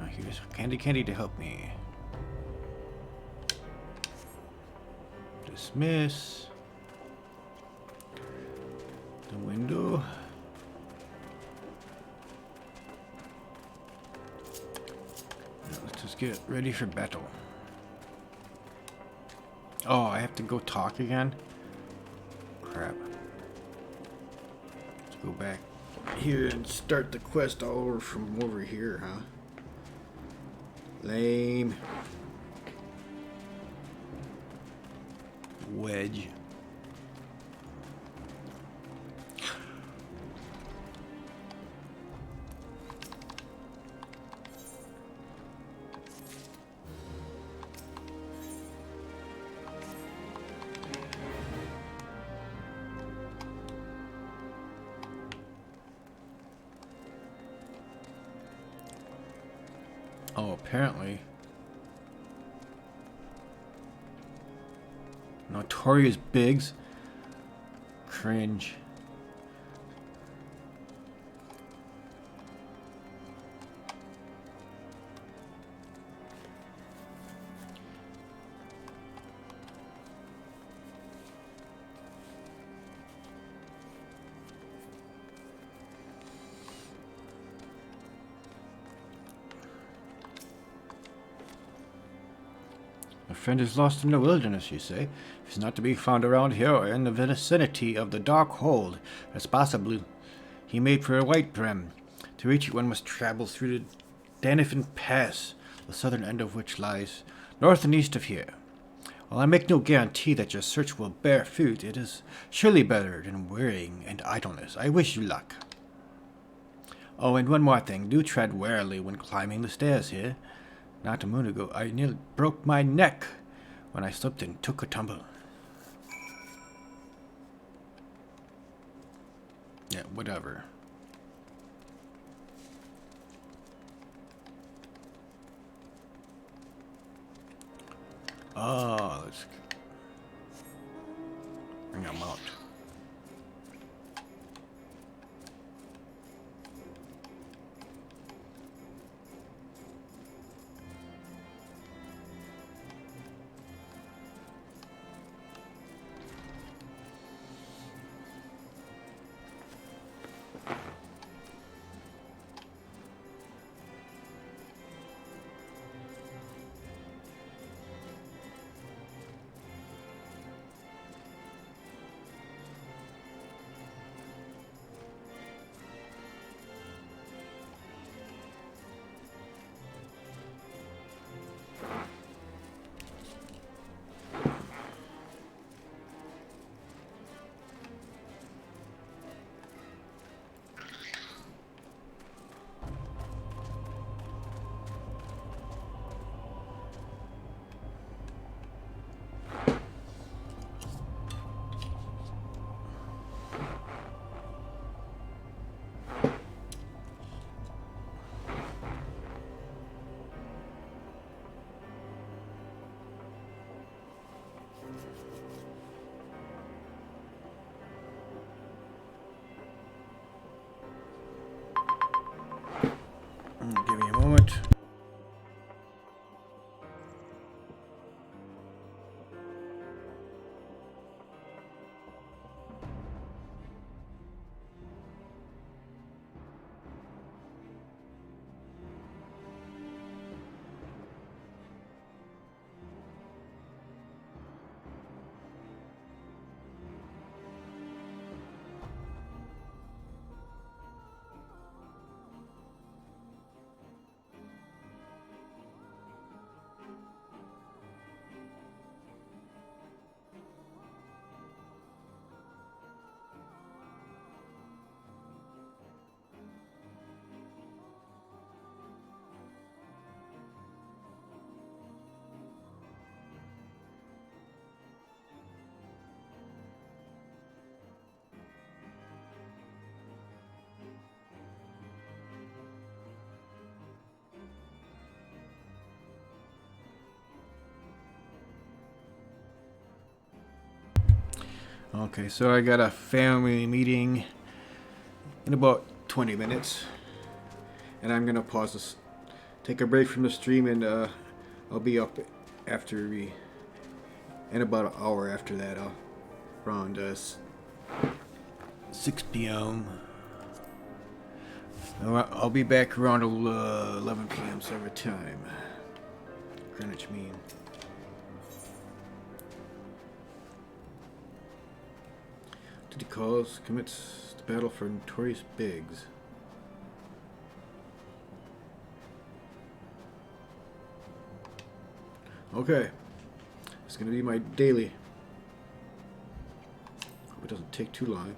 Here's Candy to help me. Dismiss. The window. Now let's just get ready for battle. Oh, I have to go talk again? Crap. Let's go back here and start the quest all over from over here, huh? Lame. Wedge. Oh, apparently. Notorious Biggs. Cringe. A friend is lost in the wilderness, you say? If he's not to be found around here or in the vicinity of the Dark Hold, it's possible he made for a White Brim. To reach it, one must travel through the Danifin Pass, the southern end of which lies north and east of here. While I make no guarantee that your search will bear fruit, it is surely better than wearying and idleness. I wish you luck. Oh, and one more thing. Do tread warily when climbing the stairs here. Not a moon ago, I nearly broke my neck when I slipped and took a tumble. Yeah, whatever. Oh, let's bring them out. Give me a moment. Okay, so I got a family meeting in about 20 minutes. And I'm gonna pause this, take a break from the stream, and I'll be up after in about an hour after that. Around 6 p.m. I'll be back around 11 p.m. Summer time. Greenwich Mean. Duty calls, commits to battle for Notorious Biggs. Okay. It's gonna be my daily. Hope it doesn't take too long.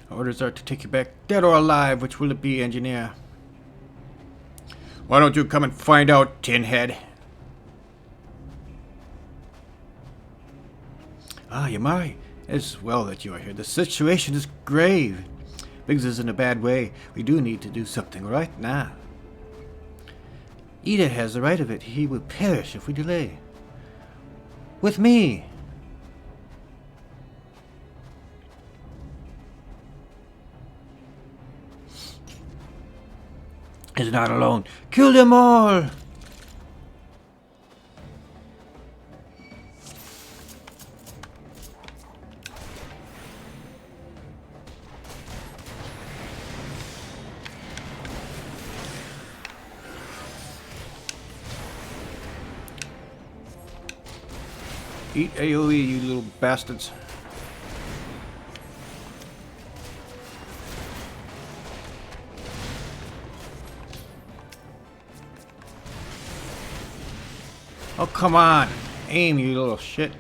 Orders are to take you back dead or alive. Which will it be, engineer? Why don't you come and find out, tinhead? Ah, Yamari. It's well that you are here. The situation is grave. Biggs is in a bad way. We do need to do something right now. Ida has the right of it. He will perish if we delay. With me. Is not alone. Kill them all! Eat AoE, you little bastards. Oh, come on. Aim, you little shit.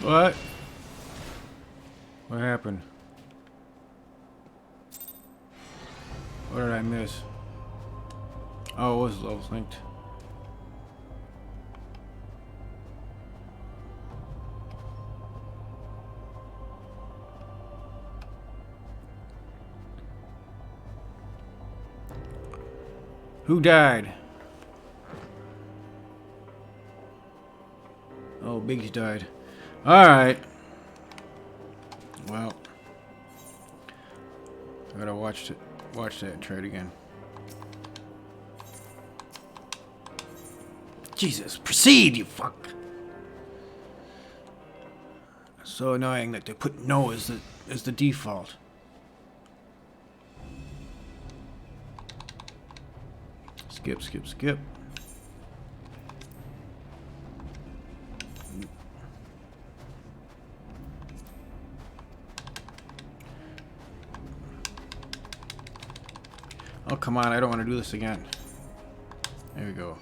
What? What happened? What did I miss? Oh, it was levels linked. Who died? Oh, Biggs died. Alright. Well. I gotta watch that and try it again. Jesus, proceed, you fuck! So annoying that they put no as the default. Skip, skip, skip. Oh, come on, I don't want to do this again. There we go.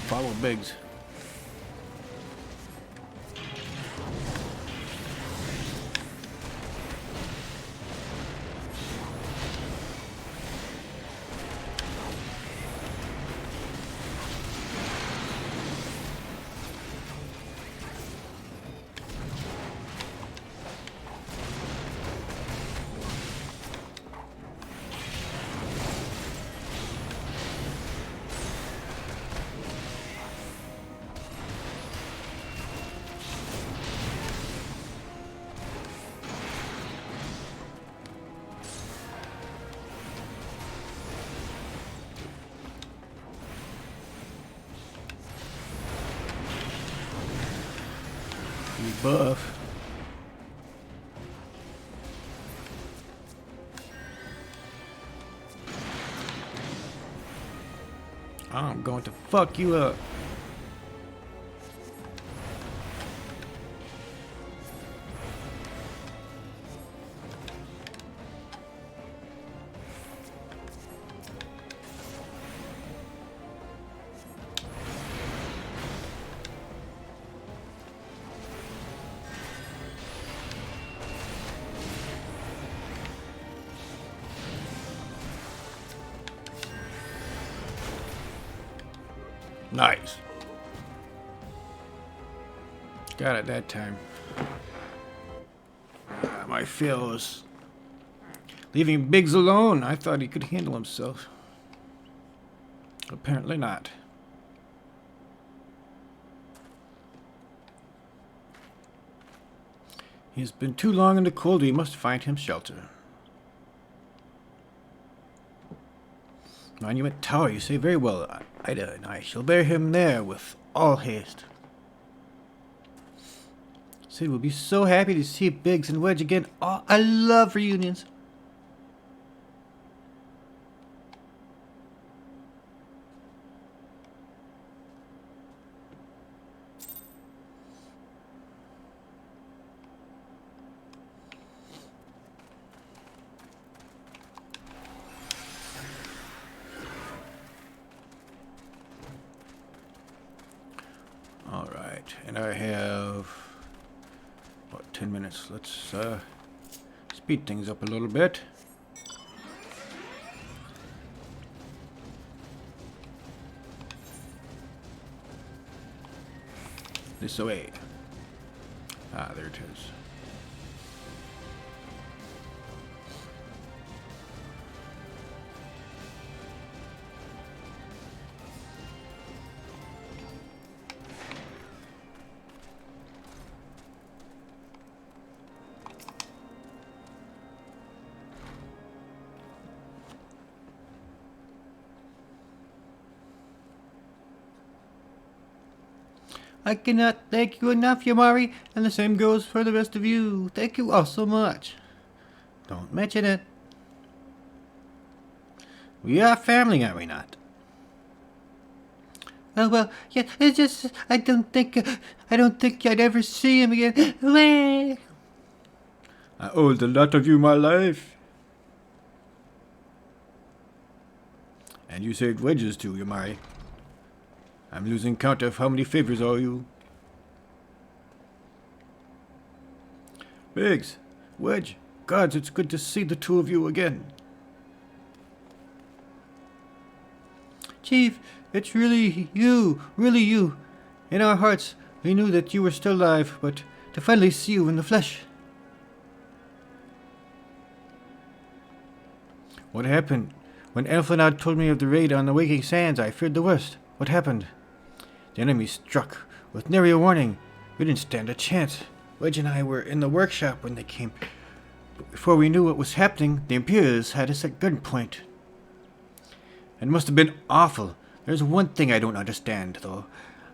Follow Biggs. You buff. I'm going to fuck you up. Nice. Got it that time. My fail was leaving Biggs alone. I thought he could handle himself. Apparently not. He has been too long in the cold. We must find him shelter. Monument Tower, you say very well. Ida and I shall bear him there with all haste. Sid will be so happy to see Biggs and Wedge again. Oh, I love reunions. All right, and I have about 10 minutes. Let's speed things up a little bit. This way. Ah, there it is. I cannot thank you enough, Yamari, and the same goes for the rest of you. Thank you all so much. Don't mention it. We are family, are we not? Oh well, yeah. It's just I don't think I'd ever see him again. I owed a lot of you my life, and you saved Wedges too, Yamari. I'm losing count of how many favors I owe you. Biggs, Wedge, gods, it's good to see the two of you again. Chief, it's really you. In our hearts, we knew that you were still alive, but to finally see you in the flesh. What happened? When Elfenad told me of the raid on the Waking Sands, I feared the worst. What happened? The enemy struck with nary a warning. We didn't stand a chance. Wedge and I were in the workshop when they came. But before we knew what was happening, the Imperials had us at gunpoint. It must have been awful. There's one thing I don't understand, though.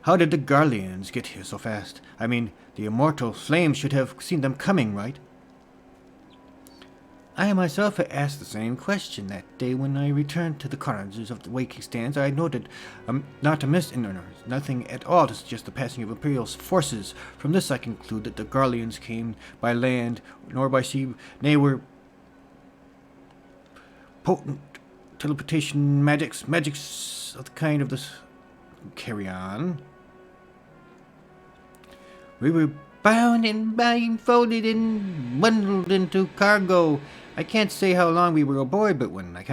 How did the Garleans get here so fast? I mean, the immortal flames should have seen them coming, right? I myself asked the same question that day when I returned to the corners of the Waking Stands. I noted not a misnomer, nothing at all to suggest the passing of Imperial forces. From this I conclude that the Garleans came by land, nor by sea. They were potent teleportation magics of the kind of this. Carry on. We were bound and blindfolded and bundled into cargo. I can't say how long we were aboard, but when I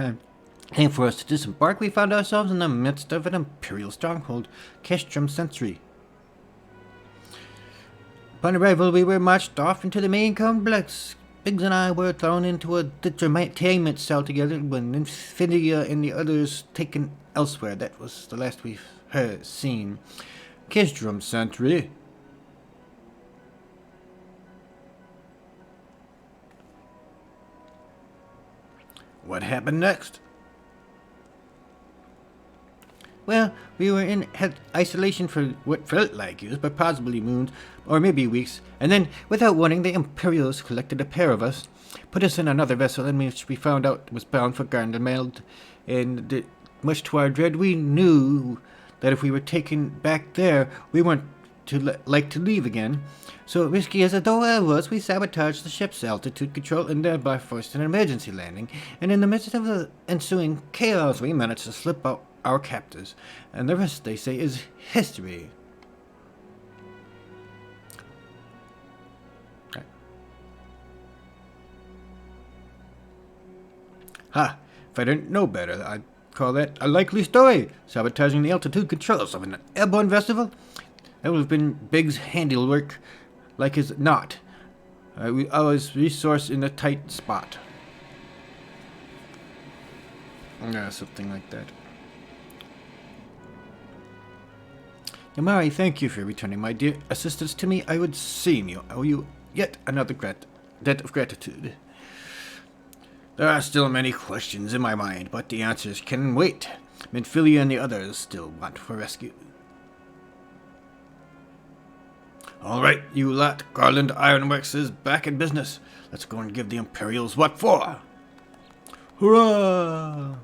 came for us to disembark, we found ourselves in the midst of an Imperial stronghold, Kestrum Sensory. Upon arrival, we were marched off into the main complex. Biggs and I were thrown into a detainment cell together, when Infidia and the others taken elsewhere. That was the last we've seen. Kestrum Sensory. What happened next? Well, we were in isolation for what felt like years, but possibly moons, or maybe weeks, and then, without warning, the Imperials collected a pair of us, put us in another vessel, in which we found out was bound for Garndameld, and much to our dread, we knew that if we were taken back there, we weren't like to leave again. So risky as though it was, we sabotaged the ship's altitude control and thereby forced an emergency landing, and in the midst of the ensuing chaos, we managed to slip out our captors, and the rest, they say, is history. Okay. Ha! If I didn't know better, I'd call that a likely story. Sabotaging the altitude controls of an airborne vessel? That would have been Big's handiwork, like as not. We always resource in a tight spot. Yeah, something like that. Yamari, thank you for returning my dear assistance to me. I would seem you owe you yet another debt of gratitude. There are still many questions in my mind, but the answers can wait. Minfilia and the others still want for rescue. All right, you lot. Garland Ironworks is back in business. Let's go and give the Imperials what for. Hurrah!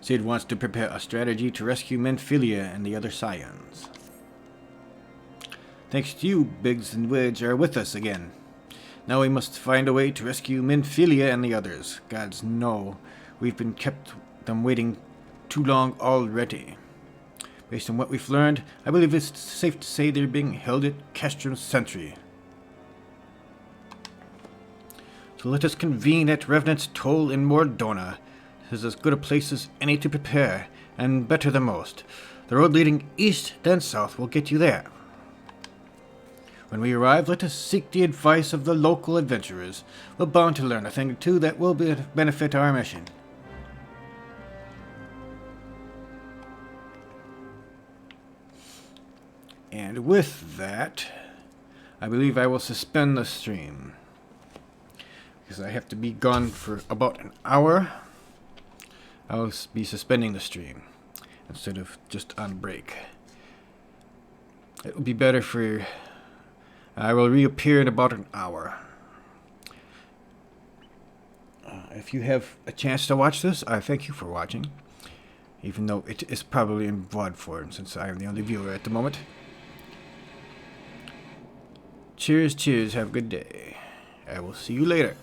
Sid wants to prepare a strategy to rescue Minfilia and the other Scions. Thanks to you, Biggs and Wedge are with us again. Now we must find a way to rescue Minfilia and the others. Gods know, we've been kept them waiting too long already. Based on what we've learned, I believe it's safe to say they're being held at Castrum Sentry. So let us convene at Revenant's Toll in Mordona. This is as good a place as any to prepare, and better than most. The road leading east, then south, will get you there. When we arrive, let us seek the advice of the local adventurers. We're bound to learn a thing or two that will benefit our mission. And with that, I believe I will suspend the stream, because I have to be gone for about an hour. I'll be suspending the stream instead of just on break. It will be better for... I will reappear in about an hour. If you have a chance to watch this, I thank you for watching, even though it is probably in VOD form since I am the only viewer at the moment. Cheers, cheers, have a good day. I will see you later.